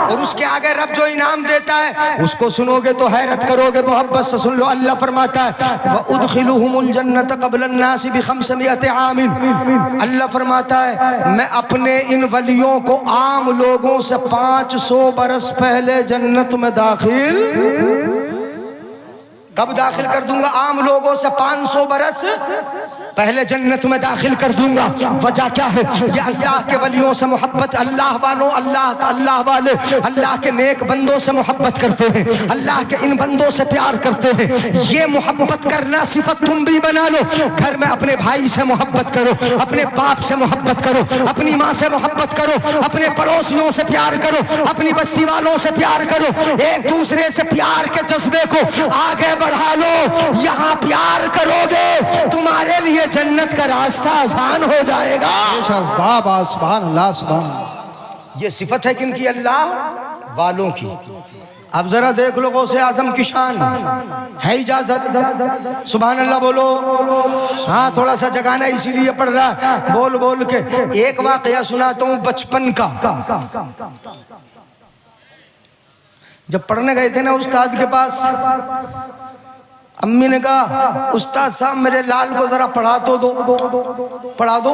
اور اس کے آگے رب جو انعام دیتا ہے اس کو سنو گے تو حیرت کرو گے. محبت سے سن لو. اللہ فرماتا ہے وَأُدْخِلُهُمُ الْجَنَّةَ قَبْلَ النَّاسِ ب500 عَامٍ. اللہ فرماتا ہے میں اپنے ان ولیوں کو عام لوگوں سے 500 برس پہلے جنت میں داخل کب داخل کر دوں گا؟ عام لوگوں سے 500 برس پہلے جنت میں داخل کر دوں گا. وجہ کیا ہے؟ یہ اللہ کے ولیوں سے محبت. اللہ والوں, اللہ والے اللہ کے نیک بندوں سے محبت کرتے ہیں, اللہ کے ان بندوں سے پیار کرتے ہیں. یہ محبت کرنا صفت تم بھی بنا لو. گھر میں اپنے بھائی سے محبت کرو, اپنے باپ سے محبت کرو, اپنی ماں سے محبت کرو, اپنے پڑوسیوں سے پیار کرو, اپنی بستی والوں سے پیار کرو. ایک دوسرے سے پیار کے جذبے کو آگے بڑھا لو. یہاں پیار کرو گے تمہارے لیے جنت کا راستہ آسان ہو جائے گا. بابا سبحان اللہ سبحان اللہ. یہ صفت ہے کن کی؟ اللہ والوں کی. اب ذرا دیکھ لو غوث اعظم کی شان. ہے اجازت؟ سبحان اللہ بولو. ہاں تھوڑا سا جگانا اسی لیے پڑھ رہا بول بول کے. ایک واقعہ سناتا ہوں بچپن کا. جب پڑھنے گئے تھے نا استاد کے پاس, امی نے کہا استاد صاحب میرے لال کو ذرا پڑھا تو دو, پڑھا دو.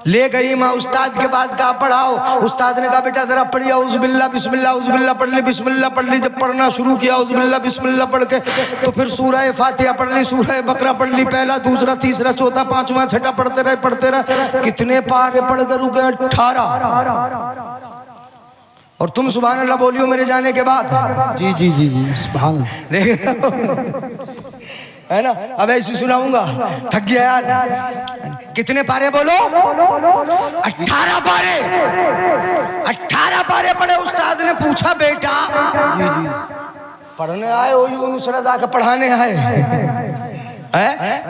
لے گئی ماں استاد کے پاس, کہا پڑھاؤ. استاد نے کہا بیٹا ذرا پڑھیا اعوذ باللہ بسم اللہ اعوذ باللہ پڑھ لی, بسم اللہ پڑھ لی. جب پڑھنا شروع کیا اعوذ باللہ بسم اللہ پڑھ کے, تو پھر سورہ فاتحہ پڑھ لی, سورہ بقرہ پڑھ لی, پہلا دوسرا تیسرا چوتھا پانچواں چھٹا پڑھتے رہے. کتنے پارے پڑھ کر رکے؟ 18. اور تم سبحان اللہ بولیو میرے جانے کے بعد. جی جی جی جی سبحان اللہ. ہے نا؟ اب ایسی سناؤں گا, تھک گیا یار. کتنے پارے بولو؟ 18 پارے. 18 پارے پڑھے. استاد نے پوچھا بیٹا جی جی پڑھنے آئے ہو یوں نصرت آ کے پڑھانے آئے؟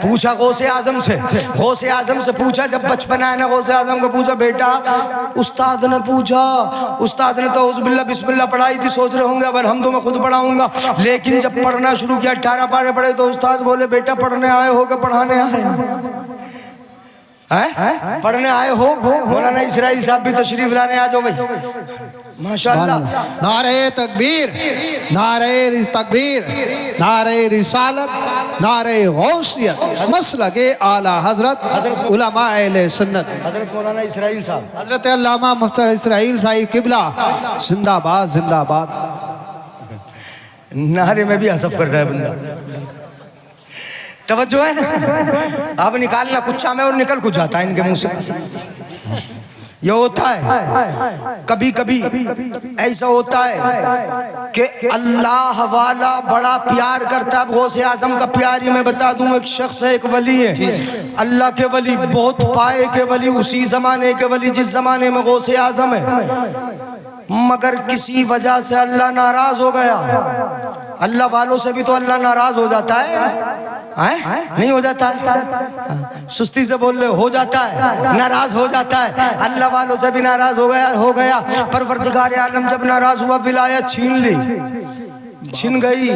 پوچھا غوث اعظم سے، غوث اعظم سے پوچھا جب بچپن آیا نا، غوث اعظم کو پوچھا بیٹا، استاد نے پوچھا، استاد نے تو اعوذ باللہ بسم اللہ پڑھائی تھی، سوچ رہے ہوں گے اب الحمد میں خود پڑھاؤں گا، لیکن جب پڑھنا شروع کیا 18 پارے پڑھے تو استاد بولے بیٹا پڑھنے آئے ہو کہ پڑھانے آئے پڑھنے آئے ہو؟ مولانا اسرائیل صاحب بھی تشریف لانے آ جاؤ بھائی، ماشاءاللہ۔ نعرہ تکبیر، نعرہ تکبیر، نعرہ رسالت، نعرہ غوثیت، مسلک اعلی حضرت علماء اہل سنت، حضرت مولانا اسرائیل صاحب، حضرت علامہ مفتی اسرائیل صاحب قبلہ، زندہ باد زندہ باد۔ نعرے میں بھی حذف کر رہا ہے بندہ، توجہ ہے نا؟ اب نکالنا کچھ میں اور نکل کچھ جاتا ہے ان کے منہ سے۔ یہ ہوتا ہے کبھی کبھی ایسا ہوتا ہے کہ اللہ والا بڑا پیار کرتا ہے۔ اب غوث اعظم کا پیار ہی میں بتا دوں، ایک شخص ہے، ایک ولی ہے، اللہ کے ولی، بہت پائے کے ولی، اسی زمانے کے ولی جس زمانے میں غوث اعظم ہے، مگر کسی وجہ سے اللہ ناراض ہو گیا۔ اللہ والوں سے بھی تو اللہ ناراض ہو جاتا ہے، نہیں ہو جاتا ہے؟ سستی سے بول لے، ہو جاتا ہے، ناراض ہو جاتا ہے۔ اللہ والوں سے بھی ناراض ہو گیا۔ پروردگار عالم جب ناراض ہوا، ولایت چھین لی، چھن گئی،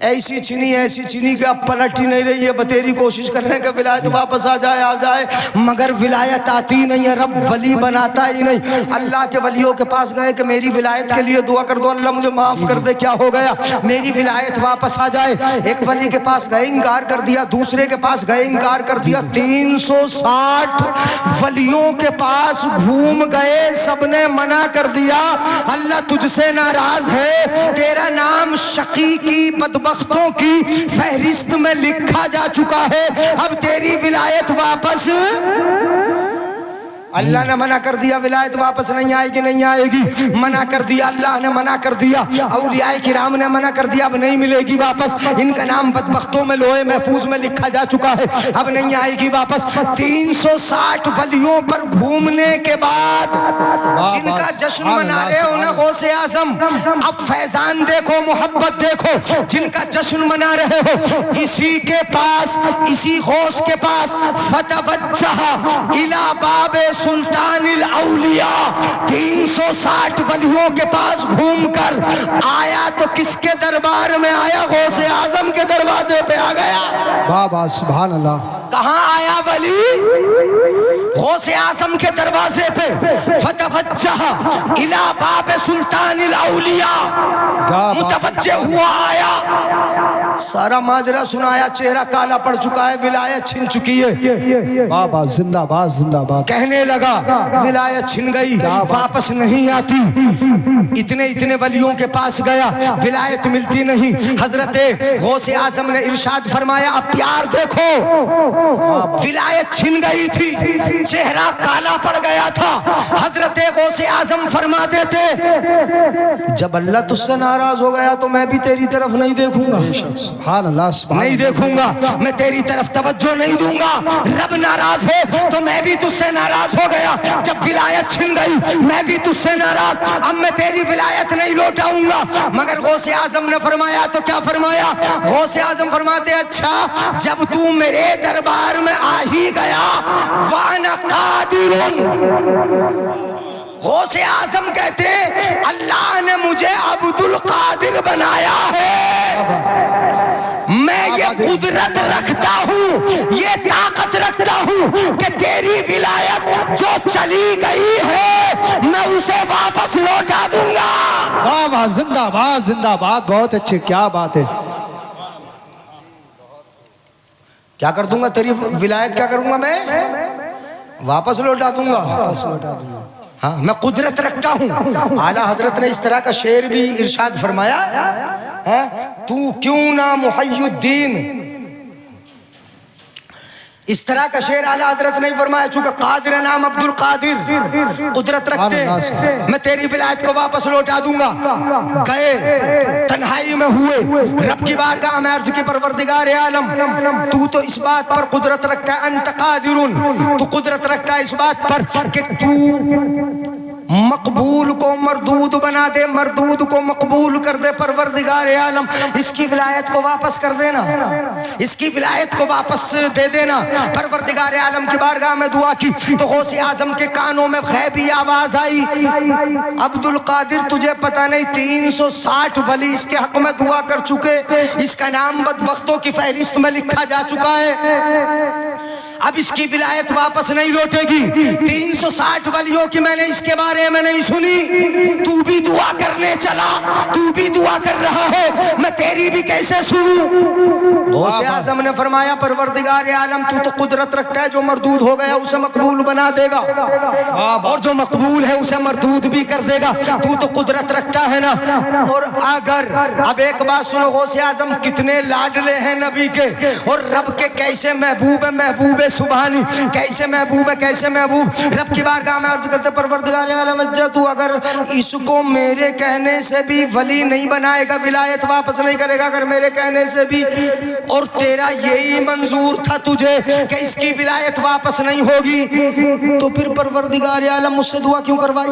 ایسی چھنی کہ اب پلٹ ہی نہیں رہی ہے۔ بتیری کوشش کر رہے ہیں کہ ولایت واپس آ جائے، مگر ولایت آتی نہیں ہے، رب ولی بناتا ہی نہیں۔ اللہ کے ولیوں کے پاس گئے کہ میری ولایت کے لیے دعا کر دو، اللہ مجھے معاف کر دے، کیا ہو گیا، میری ولایت واپس آ جائے۔ ایک ولی کے پاس گئے، انکار کر دیا، دوسرے کے پاس گئے، انکار کر دیا، 360 ولیوں کے پاس گھوم گئے، سب نے منع کر دیا۔ اللہ تجھ سے ناراض ہے، تیرا نام شقی کی بدبختوں کی فہرست میں لکھا جا چکا ہے، اب تیری ولایت واپس۔ اللہ نے منع کر دیا، ولایت واپس نہیں آئے گی، نہیں آئے گی، منع کر دیا، اللہ نے منع کر دیا، اولیاء کرام نے منع کر دیا، اب نہیں ملے گی واپس، ان کا نام بدبختوں میں لوہے محفوظ میں لکھا جا چکا ہے، اب نہیں آئے گی واپس۔ 360 ولیوں پر گھومنے کے بعد جن کا جشن منا رہے ہو نا غوث اعظم، اب فیضان دیکھو، محبت دیکھو، جن کا جشن منا رہے ہو، اسی کے پاس، اسی غوث کے پاس، فتوجہ الی باب سلطان الاولیاء، 360 ولیوں کے پاس گھوم کر آیا تو کس کے دربار میں آیا؟ غوث اعظم کے دروازے پہ آ گیا۔ بابا سبحان اللہ۔ کہاں آیا ولی؟ غوث اعظم کے دروازے پہ، فتوجہ الی باب سلطان الاولیاء، متوجہ ہوا آیا، سارا ماجرا سنایا، چہرہ کالا پڑ چکا ہے، ولایت چھن چکی ہے۔ بابا زندہ باد زندہ باد۔ کہنے لگا ولایت چھن گئی، واپس نہیں آتی، اتنے ولیوں کے پاس گیا، ولایت ملتی نہیں۔ حضرت غوث اعظم نے ارشاد فرمایا اب پیار دیکھو، ولایت چھن گئی تھی، چہرہ کالا پڑ گیا تھا۔ حضرت غوث اعظم فرماتے تھے جب اللہ تجھ سے ناراض ہو گیا تو میں بھی تیری طرف نہیں دیکھوں گا، سبحان اللہ سبحان نہیں دیکھوں گا، میں تیری طرف توجہ نہیں دوں گا۔ رب ناراض ہے تو میں بھی تجھ سے ناراض ہو گیا، جب ولایت چھن گئی میں بھی تجھ سے ناراض، اب میں تیری ولایت نہیں لوٹاؤں گا۔ مگر غوث اعظم نے فرمایا تو کیا فرمایا؟ غوث اعظم فرماتے اچھا جب تو میرے دربار میں آ ہی گیا، وَأَنَا قَادِرٌ، غوث اعظم کہتے اللہ نے مجھے عبد القادر بنایا ہے، میں یہ قدرت رکھتا ہوں، یہ طاقت رکھتا ہوں کہ تیری ولایت جو چلی گئی ہے میں اسے واپس لوٹا دوں گا۔ بابا زندہ باد زندہ باد، بہت اچھے، کیا بات ہے۔ کیا کر دوں گا؟ تیری ولایت کیا کروں گا؟ میں واپس لوٹا دوں گا، ہاں میں قدرت رکھتا ہوں۔ اعلیٰ حضرت نے اس طرح کا شعر بھی ارشاد فرمایا، تو کیوں نہ محی الدین، اس طرح کا شعر اعلیٰ حضرت نے فرمایا چونکہ قادر نام عبد القادر، قدرت رکھتے میں تیری ولایت کو واپس لوٹا دوں گا۔ گئے تنہائی میں ہوئے، رب کی بارگاہ میں عرض کی پروردگار عالم تو تو اس بات پر قدرت رکھتا ہے، انت قادر، تو قدرت رکھتا ہے اس بات پر کہ تو مقبول کو مردود بنا دے، مردود کو مقبول کر دے پروردگار عالم، اس کی ولایت کو واپس کر دینا، اس کی ولایت کو واپس دے دینا۔ پروردگار عالم کی بارگاہ میں دعا کی تو غوث اعظم کے کانوں میں غیبی آواز آئی، عبد القادر تجھے پتہ نہیں 360 ولی اس کے حق میں دعا کر چکے، اس کا نام بدبختوں کی فہرست میں لکھا جا چکا ہے، اب اس کی ولایت واپس نہیں لوٹے گی۔ 360 ولیوں کی میں نے اس کے بارے میں نہیں سنی، تو بھی دعا کرنے چلا، تو بھی دعا کر رہا ہے، میں تیری بھی کیسے سنوں؟ غوث اعظم نے فرمایا پروردگار عالم تو تو قدرت رکھتا ہے، جو مردود ہو گیا اسے مقبول بنا دے گا، اور جو مقبول ہے اسے مردود بھی کر دے گا، تو قدرت رکھتا ہے نا۔ اور اگر اب ایک بات سنو، غوث اعظم کتنے لاڈلے ہیں نبی کے، اور رب کے کیسے محبوب ہے، محبوب سبحانی، کیسے محبوب ہے، کیسے محبوب۔ رب کی بارگاہ میں عرض کرتے پروردگار عالم تو اگر اس کو میرے کہنے سے بھی ولی نہیں بنائے گا، ولایت واپس نہیں کرے گا، اگر میرے کہنے سے بھی، اور تیرا یہی منظور تھا تجھے کہ اس کی ولایت واپس نہیں ہوگی، تو پھر پروردگار عالم مجھ سے دعا کیوں کروائی؟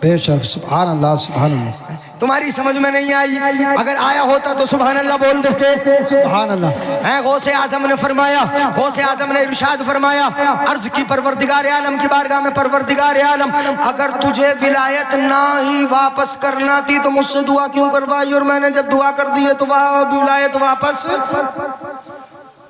بے شک، سبحان اللہ سبحان اللہ۔ تمہاری سمجھ میں نہیں آئی، اگر آیا ہوتا تو سبحان اللہ بول دیتے۔ سبحان اللہ۔ غوث اعظم نے فرمایا، غوث اعظم نے ارشاد فرمایا، عرض کی پروردگار عالم کی بارگاہ میں پروردگار عالم اگر تجھے ولایت نہ ہی واپس کرنا تھی تو مجھ سے دعا کیوں کروائی، اور میں نے جب دعا کر دی ہے تو ولایت واپس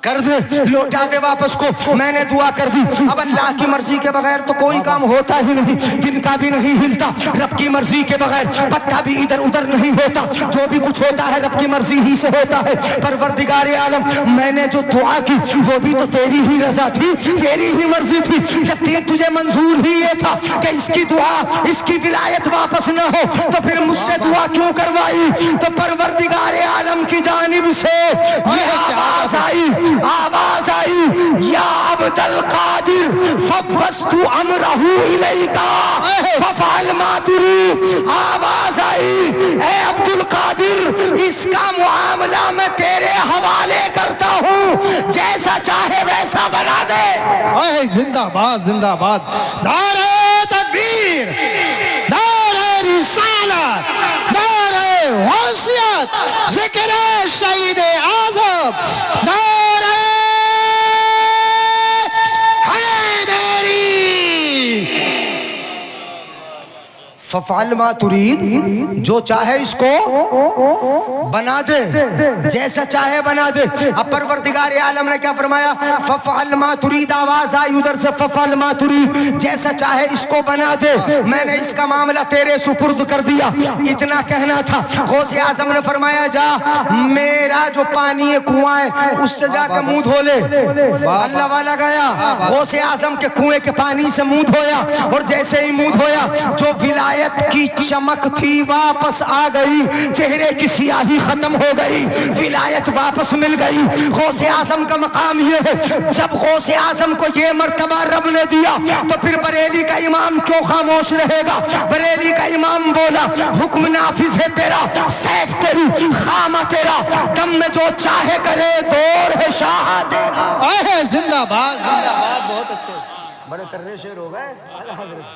کر دے، لوٹا دے واپس کو، میں نے دعا کر دی۔ اب اللہ کی مرضی کے بغیر تو کوئی کام ہوتا ہی نہیں، دن کا بھی نہیں ہلتا، رب کی مرضی کے بغیر پتہ بھی ادھر ادھر نہیں ہوتا، جو بھی کچھ ہوتا ہے رب کی مرضی ہی سے ہوتا ہے۔ پروردگار عالم میں نے جو دعا کی وہ بھی تو تیری ہی رضا تھی، تیری ہی مرضی تھی، جب تجھے منظور ہی یہ تھا کہ اس کی دعا، اس کی ولایت واپس نہ ہو تو پھر مجھ سے دعا کیوں کروائی؟ تو پروردگار عالم کی جانب سے یہ آواز آئی، یا عبد القادر فوضت امرہ الیکا ففعل ما ترید۔ آواز آئی، اے عبد القادر اس کا معاملہ میں تیرے حوالے کرتا ہوں، جیسا چاہے ویسا بنا دے۔ اے زندہ باد زندہ باد، نعرہ تکبیر، نعرہ رسالت، نعرہ غوثیت، ذکر شہید اعظم، نعرہ حیدری۔ ففعل ما ترید، جو چاہے اس کو بنا دے، جیسا چاہے بنا دے۔ اب پروردگار عالم نے کیا فرمایا؟ ففعل ما ترید، آواز آئی ادھر سے، ففعل ما ترید، جیسا چاہے اس کو بنا دے، میں نے اس کا معاملہ تیرے سپرد کر دیا، اتنا کہنا تھا۔ غوث اعظم نے فرمایا جا میرا جو پانی کنواں ہے اس سے جا کے منہ دھو لے۔ اللہ والا گیا غوث اعظم کے کنویں کے پانی سے منہ دھویا، اور جیسے ہی منہ دھویا جو ولایت کی چمک تھی واپس آ گئی، چہرے کی سیاہی ختم ہو گئی، ولایت واپس مل گئی۔ غوث اعظم کا مقام یہ ہے، جب غوث اعظم کو یہ مرتبہ رب نے دیا تو پھر بریلی کا امام کیوں خاموش رہے گا؟ بریلی کا امام بولا حکم نافذ ہے تیرا، سیف تیری، خامہ تیرا، دم میں جو چاہے کرے، دور ہے شاہ تیرا۔ اے زندہ باد زندہ باد، بہت اچھے، بڑے کرنے شیر ہو گئے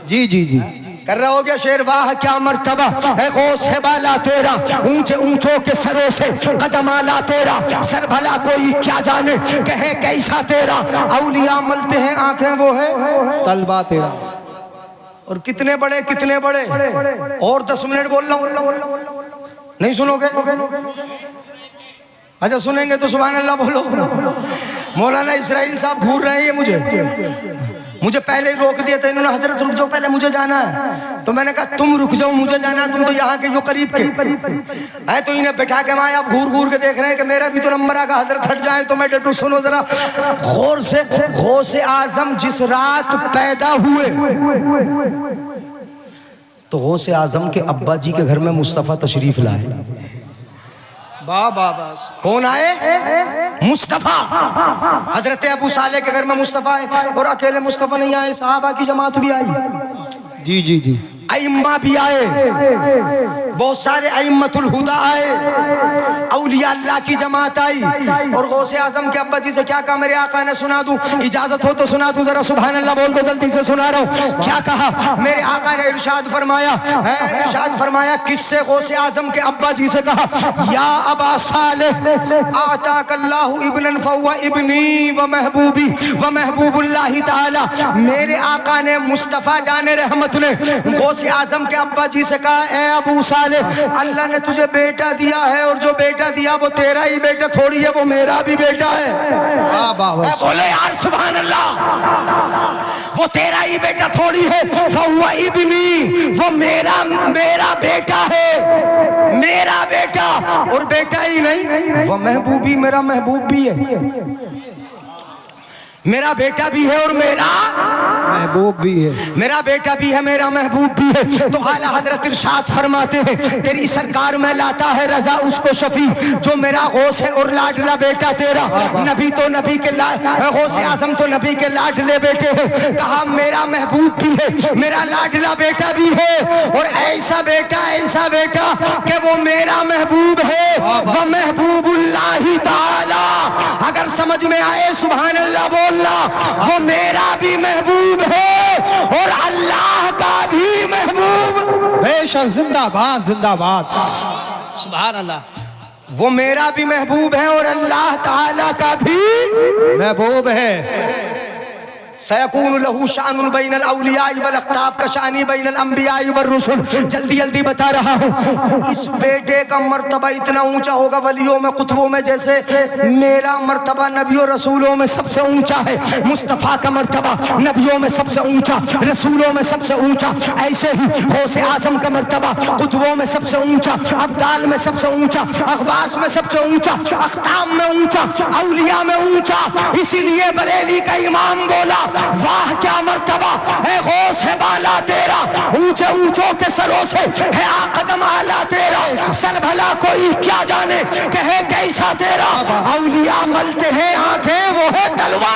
جی جی جی، کر رہا ہو گیا شیر۔ واہ کیا مرتبہ ہے غوث ہے بالا تیرا، اونچے اونچوں کے سروں سے قدم آلا تیرا، سر بھلا کوئی کیا جانے کہے کیسا تیرا، اولیاء ملتے ہیں آنکھیں وہ ہے طلبہ تیرا۔ اور کتنے بڑے کتنے بڑے، اور 10 منٹ بول رہا ہوں، نہیں سنو گے؟ اچھا سنیں گے تو سبحان اللہ بولو۔ مولانا اسرائیل صاحب گھور رہے ہیں مجھے پہلے ہی روک دیا تھا انہوں نے، حضرت رک جاؤ پہلے مجھے جانا ہے۔ تو میں نے کہا تم رک جاؤ مجھے جانا ہے، تم تو یہاں کے جو قریب کے ہے، تو انہیں بٹھا کے وہاں آپ گھور گھور کے دیکھ رہے ہیں کہ میرا بھی تو نمبر آگا، حضرت ہٹ جائیں تو میں ڈٹو۔ سنو ذرا غور سے، غوث اعظم جس رات پیدا ہوئے تو غوث اعظم کے ابا جی کے گھر میں مصطفیٰ تشریف لائے۔ کون آئے؟ مصطفیٰ۔ حضرت ابو صالح کے گھر میں مصطفیٰ ہے، اور اکیلے مصطفیٰ نہیں آئے، صحابہ کی جماعت بھی آئی۔ جی جی جی، ائمہ بھی آئے, بہت سارے ائمۃ الہدیٰ آئے, اولیاء اللہ کی جماعت آئی, اور غوث اعظم کے ابا جی سے کیا کہا میرے آقا نے, سنا دوں, اجازت ہو تو سنا دوں, ذرا سبحان اللہ بول دو, جلدی سے سنا رہا ہوں. کیا کہا میرے آقا نے؟ ارشاد فرمایا کس سے؟ غوث اعظم کے ابا جی سے کہا, یا ابا صالح اعطاک اللہ ابنا فہو ابنی و محبوبی و محبوب اللہ تعالی. میرے آقا نے مصطفیٰ جان رحمت نے غوث اعظم کے ابا جی سے کہا, اے ابو صالح, اللہ نے تجھے بیٹا دیا ہے, اور جو بیٹا دیا وہ تیرا ہی بیٹا تھوڑی ہے, وہ میرا بھی بیٹا ہے. بولے یار سبحان اللہ, وہ تیرا ہی بیٹا تھوڑی ہے, فہو ابنی, وہ میرا بیٹا ہے, میرا بیٹا, اور بیٹا ہی نہیں, وہ محبوبی, میرا محبوب بھی ہے, میرا بیٹا بھی ہے اور میرا محبوب بھی ہے, میرا بیٹا بھی ہے, میرا محبوب بھی ہے. تو اعلیٰ حضرت ارشاد فرماتے ہیں, تیری سرکار میں لاتا ہے رضا اس کو شفیع جو میرا غوث ہے اور لاڈلا بیٹا تیرا. نبی تو نبی کے غوث اعظم تو نبی کے لاڈلے بیٹے ہیں. کہا میرا محبوب بھی ہے, میرا لاڈلا بیٹا بھی ہے, اور ایسا بیٹا کہ وہ میرا محبوب ہے, وہ محبوب اللہ تعالی. اگر سمجھ میں آئے سبحان اللہ بولنا, وہ میرا بھی محبوب ہے اور اللہ کا بھی محبوب. بے شک, زندہ باد, زندہ باد, سبحان اللہ. وہ میرا بھی محبوب ہے اور اللہ تعالیٰ کا بھی محبوب ہے. سیکون لہو شان بین الاولیاء والاقطاب کا شانی بین الانبیاء والرسل. جلدی بتا رہا ہوں, اس بیٹے کا مرتبہ اتنا اونچا ہوگا ولیوں میں قطبوں میں جیسے میرا مرتبہ نبیوں رسولوں میں سب سے اونچا ہے. مصطفیٰ کا مرتبہ نبیوں میں سب سے اونچا, رسولوں میں سب سے اونچا, ایسے ہی غوث اعظم کا مرتبہ قطبوں میں سب سے اونچا, ابدال میں سب سے اونچا, اغواس میں سب سے اونچا, اختام میں اونچا, اولیاء میں اونچا. اسی لیے بریلی کا امام بولا, واہ کیا مرتبہ اے غوث ہے بالا تیرا, اونچے اونچوں کے سروں سے ہے قدم آلہ تیرا, سر بھلا کوئی کیا جانے کہ ہے کیسا تیرا. اولیاء ملتے ہیں آنکھیں, وہ ہے تلوہ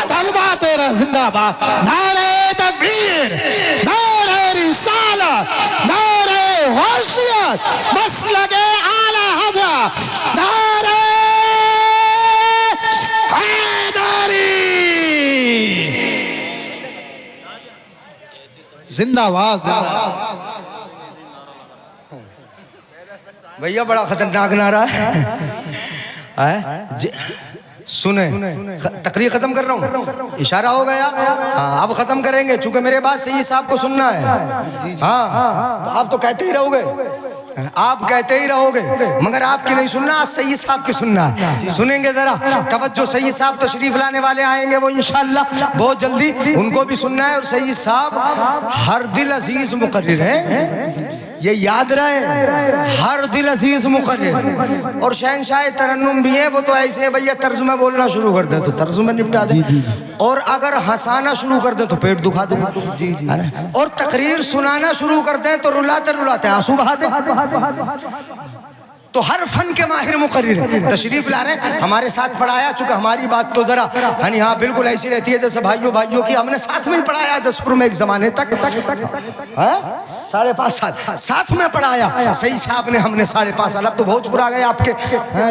تیرا. زندہ باد. نعرہ تکبیر, نعرہ رسالت, نعرہ غوثیت, مسلک اعلیٰ حضرت, نعرہ حیدری. زندہ باد, زندہ باد. بھیا بڑا خطرناک نعرہ ہے. سنیں, تقریر ختم کر رہا ہوں, اشارہ ہو گیا. ہاں اب ختم کریں گے, چونکہ میرے بات سید صاحب کو سننا ہے. ہاں آپ تو کہتے ہی رہو گے, آپ کہتے ہی رہو گے, مگر آپ کی نہیں سننا, سید صاحب کی سننا ہے. سنیں گے ذرا توجہ, سید صاحب تشریف لانے والے آئیں گے وہ انشاءاللہ بہت جلدی, ان کو بھی سننا ہے. اور سید صاحب ہر دل عزیز مقرر ہیں, یہ یاد رہے, ہر دل عزیز مقرر. اور شہنشاہ ترنم بھی ہیں, وہ تو ایسے ہیں بھیا طرز میں بولنا شروع کر دیں تو طرز میں نپٹا دیں, اور اگر ہنسانا شروع کر دیں تو پیٹ دکھا دیں, اور تقریر سنانا شروع کر دیں تو رلاتے آنسو بہا دیں. تو ہر فن کے ماہر مقرر ہیں. تشریف لا رہے ہیں, ہمارے ساتھ پڑھایا, چونکہ ہماری بات تو ذرا ہاں بالکل ایسی رہتی ہے جیسے بھائیوں کی, ہم نے ساتھ میں پڑھایا جسپور میں ایک زمانے تک, 5.5 سال ساتھ میں پڑھایا. سید صاحب نے, ہم نے 5.5 سال, اب تو بہت پورا گئے آپ کے,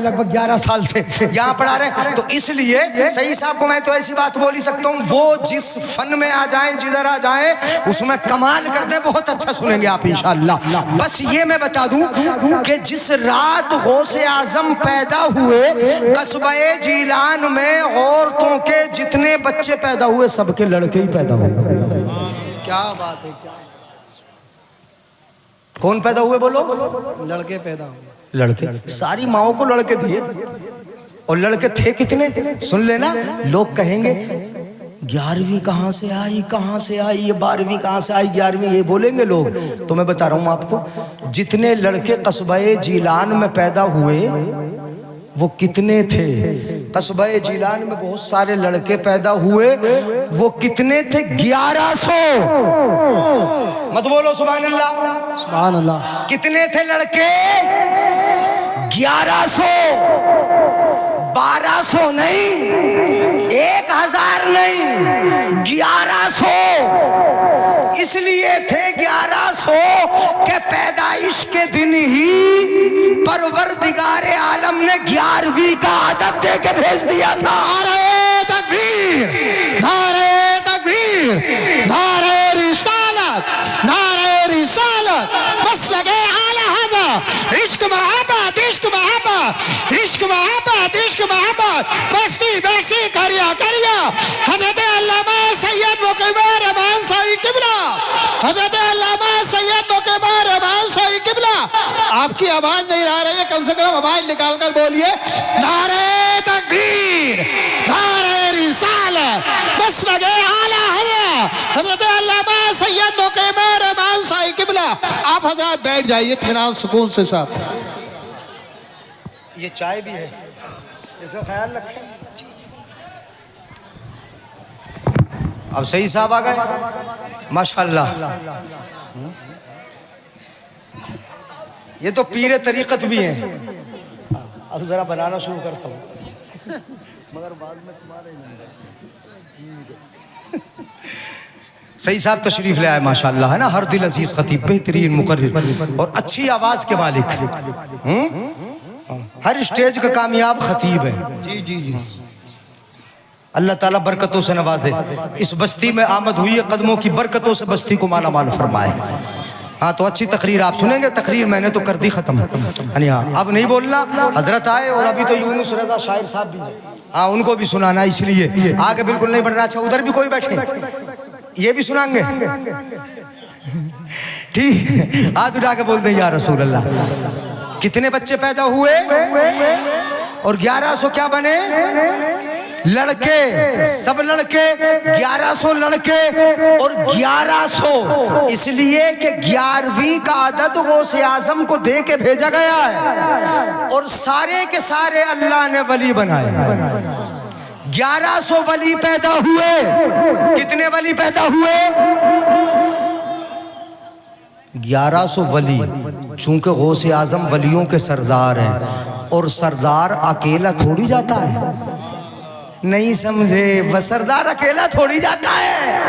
لگ بھگ 11 سال سے یہاں پڑھا رہے. تو اس لیے سید صاحب کو میں تو ایسی بات بول ہی سکتا ہوں, وہ جس فن میں آ جائیں, جدھر آ جائیں, اس میں کمال کر دیں, بہت اچھا سنیں گے آپ انشاءاللہ. بس یہ میں بتا دوں کہ جس رات غوث اعظم پیدا ہوئے, قصبہ جیلان میں عورتوں کے جتنے بچے پیدا ہوئے سب کے لڑکے ہی پیدا ہوئے. کیا بات ہے, کیا کون پیدا ہوئے بولو؟ لڑکے پیدا ہوئے. لڑکے, ساری ماؤں کو لڑکے دیے, اور لڑکے تھے کتنے سن لینا. لوگ کہیں گے 11ویں کہاں سے آئی, کہاں سے آئی, یہ 12ویں کہاں سے آئی, 11ویں, یہ بولیں گے لوگ. تو میں بتا رہا ہوں آپ کو, جتنے لڑکے قصبہ جیلان میں پیدا ہوئے وہ کتنے تھے. قصبہ جیلان میں بہت سارے لڑکے پیدا ہوئے, وہ کتنے تھے؟ 1100. مت بولو سبحان اللہ, سبحان اللہ. کتنے تھے لڑکے؟ 1100. 1200 نہیں, 1000 نہیں, 1100. اس لیے تھے 1100 سو کہ پیدائش کے دن ہی پروردگار عالم نے 11ویں کا عدد دے کے بھیج دیا تھا. نعرہ تکبیر، نعرہ تکبیر، نعرہ رسالت، نعرہ رسالت، مسلک اعلی حضرت، عشق محبت، عشق محبت، عشق محبت، عشق محبت، بستی بیسی کریا کریا. حضرت علامہ سید مقیم رحمان صاحب قبلہ، حضرت علامہ سید مقیم رحمان صاحب قبلہ. آپ کی آواز نہیں آ رہی ہے، کم سے کم آواز نکال کر بولیے. نعرہ تکبیر، نعرہ رسالت، مسلک اعلی حضرت، حضرت علامہ سید مقیم رحمان صاحب قبلہ. آپ حضرات بیٹھ جائیے اطمینان سکون سے ساتھ. یہ چائے بھی ہے، اس کا خیال رکھیں. اب صحیح صاحب آ گئے ماشاءاللہ. یہ تو پیر طریقت بھی ہیں. اب ذرا بنانا شروع کرتا ہوں مگر بعد میں تمہارے صحیح صاحب تشریف لے آئے ماشاءاللہ ہے نا. ہر دل عزیز خطیب، بہترین مقرر اور اچھی آواز کے مالک، ہر اسٹیج کا کامیاب خطیب ہے. جی جی جی. اللہ تعالیٰ برکتوں سے نوازے. اس بستی میں آمد ہوئی ہے، قدموں کی برکتوں سے بستی کو مالا مال فرمائے. ہاں تو اچھی تقریر آپ سنیں گے. تقریر میں نے تو کر دی ختم. ہاں اب نہیں بولنا. حضرت آئے اور ابھی تو یونس رضا شاعر صاحب بھی، ہاں ان کو بھی سنانا، اس لیے آگے بالکل نہیں بڑھنا. اچھا ادھر بھی کوئی بیٹھے، یہ بھی سنائیں گے. ٹھیک، ہاتھ اٹھا کے بول دیں یا رسول اللہ. کتنے بچے پیدا ہوئے اور 1100 کیا بنے؟ لڑکے، سب لڑکے، 1100 لڑکے اور 1100 اس لیے کہ 11ویں کا عدد غوث اعظم کو دے کے بھیجا گیا ہے اور سارے کے سارے اللہ نے ولی بنائے. 1100 ولی پیدا ہوئے. کتنے ولی پیدا ہوئے؟ 1100 ولی. چونکہ غوث اعظم ولیوں کے سردار ہیں اور سردار اکیلا تھوڑی جاتا ہے. نہیں سمجھے؟ وہ سردار اکیلا تھوڑی جاتا ہے.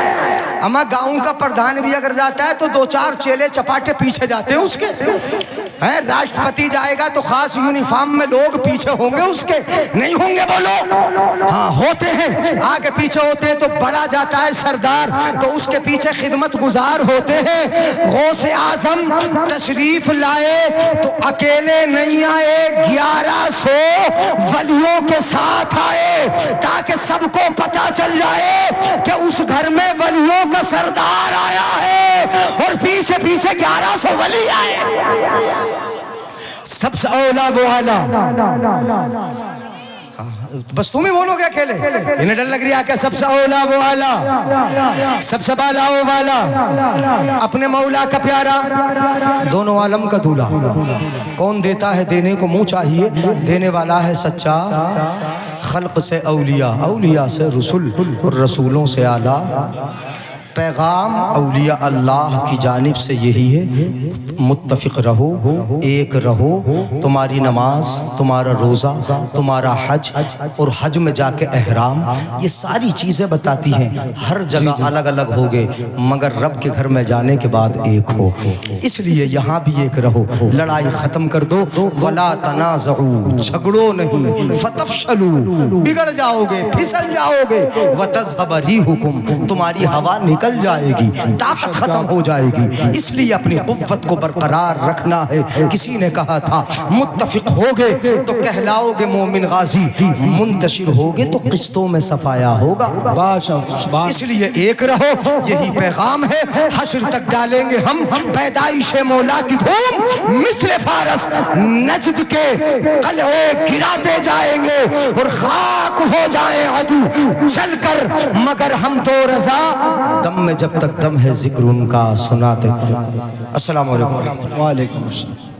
اما گاؤں کا پردھان بھی اگر جاتا ہے تو 2-4 چیلے چپاٹے پیچھے جاتے ہیں اس کے. راشٹرپتی جائے گا تو خاص یونیفارم میں لوگ پیچھے ہوں گے اس کے. نہیں ہوں گے بولو؟ ہاں ہوتے ہیں، آگے پیچھے ہوتے ہیں. تو بڑا جاتا ہے سردار تو اس کے پیچھے خدمت گزار ہوتے ہیں. غوث اعظم تشریف لائے تو اکیلے نہیں آئے، 1100 ولیوں کے ساتھ آئے تاکہ سب کو پتا چل جائے کہ اس گھر میں ولیوں کا سردار آیا ہے اور پیچھے پیچھے 1100 ولی آئے. سب سے اولا وہ آلہ. بس تم ہی بولو گے اکیلے؟ انہیں ڈر لگ رہا کہ سب سے اولا وہ آلہ، سب سے بالا وہ والا، اپنے مولا کا پیارا، دونوں عالم کا دولہ. کون دیتا ہے دینے کو منہ چاہیے، دینے والا ہے سچا. خلق سے اولیاء، اولیاء سے رسول اور رسولوں سے اعلیٰ. پیغام اولیاء اللہ کی جانب سے یہی ہے، متفق رہو، ایک رہو. تمہاری نماز، تمہارا روزہ، تمہارا حج اور حج میں جا کے احرام، یہ ساری چیزیں بتاتی ہیں. ہر جگہ الگ الگ ہوگے مگر رب کے گھر میں جانے کے بعد ایک ہو. اس لیے یہاں بھی ایک رہو. لڑائی ختم کر دو. وَلَا تَنَازَعُوا، جھگڑو نہیں. فَتَفْشَلُوا، بگڑ جاؤ گے، پھسل جاؤ گے. وَتَذْهَبَ رِيحُكُمْ، تمہاری ہوا نکل جائے گی، طاقت ختم ہو جائے گی. اس لیے اپنی قوت کو برقرار رکھنا ہے. کسی نے کہا تھا متفق ہوگے تو کہلاؤ گے مومن غازی، منتشر ہوگے تو قسطوں میں صفایا ہوگا. اس لیے ایک رہو، یہی پیغام ہے. حشر تک ڈالیں گے ہم پیدائش مولا کی دھوم. مثل فارس نجد کے قلعے گراتے جائیں گے اور خاک ہو جائیں عدو چل کر، مگر ہم تو رضا دم میں جب تک دم ہے ذکر ان کا سناتے. السلام علیکم. وعلیکم السلام.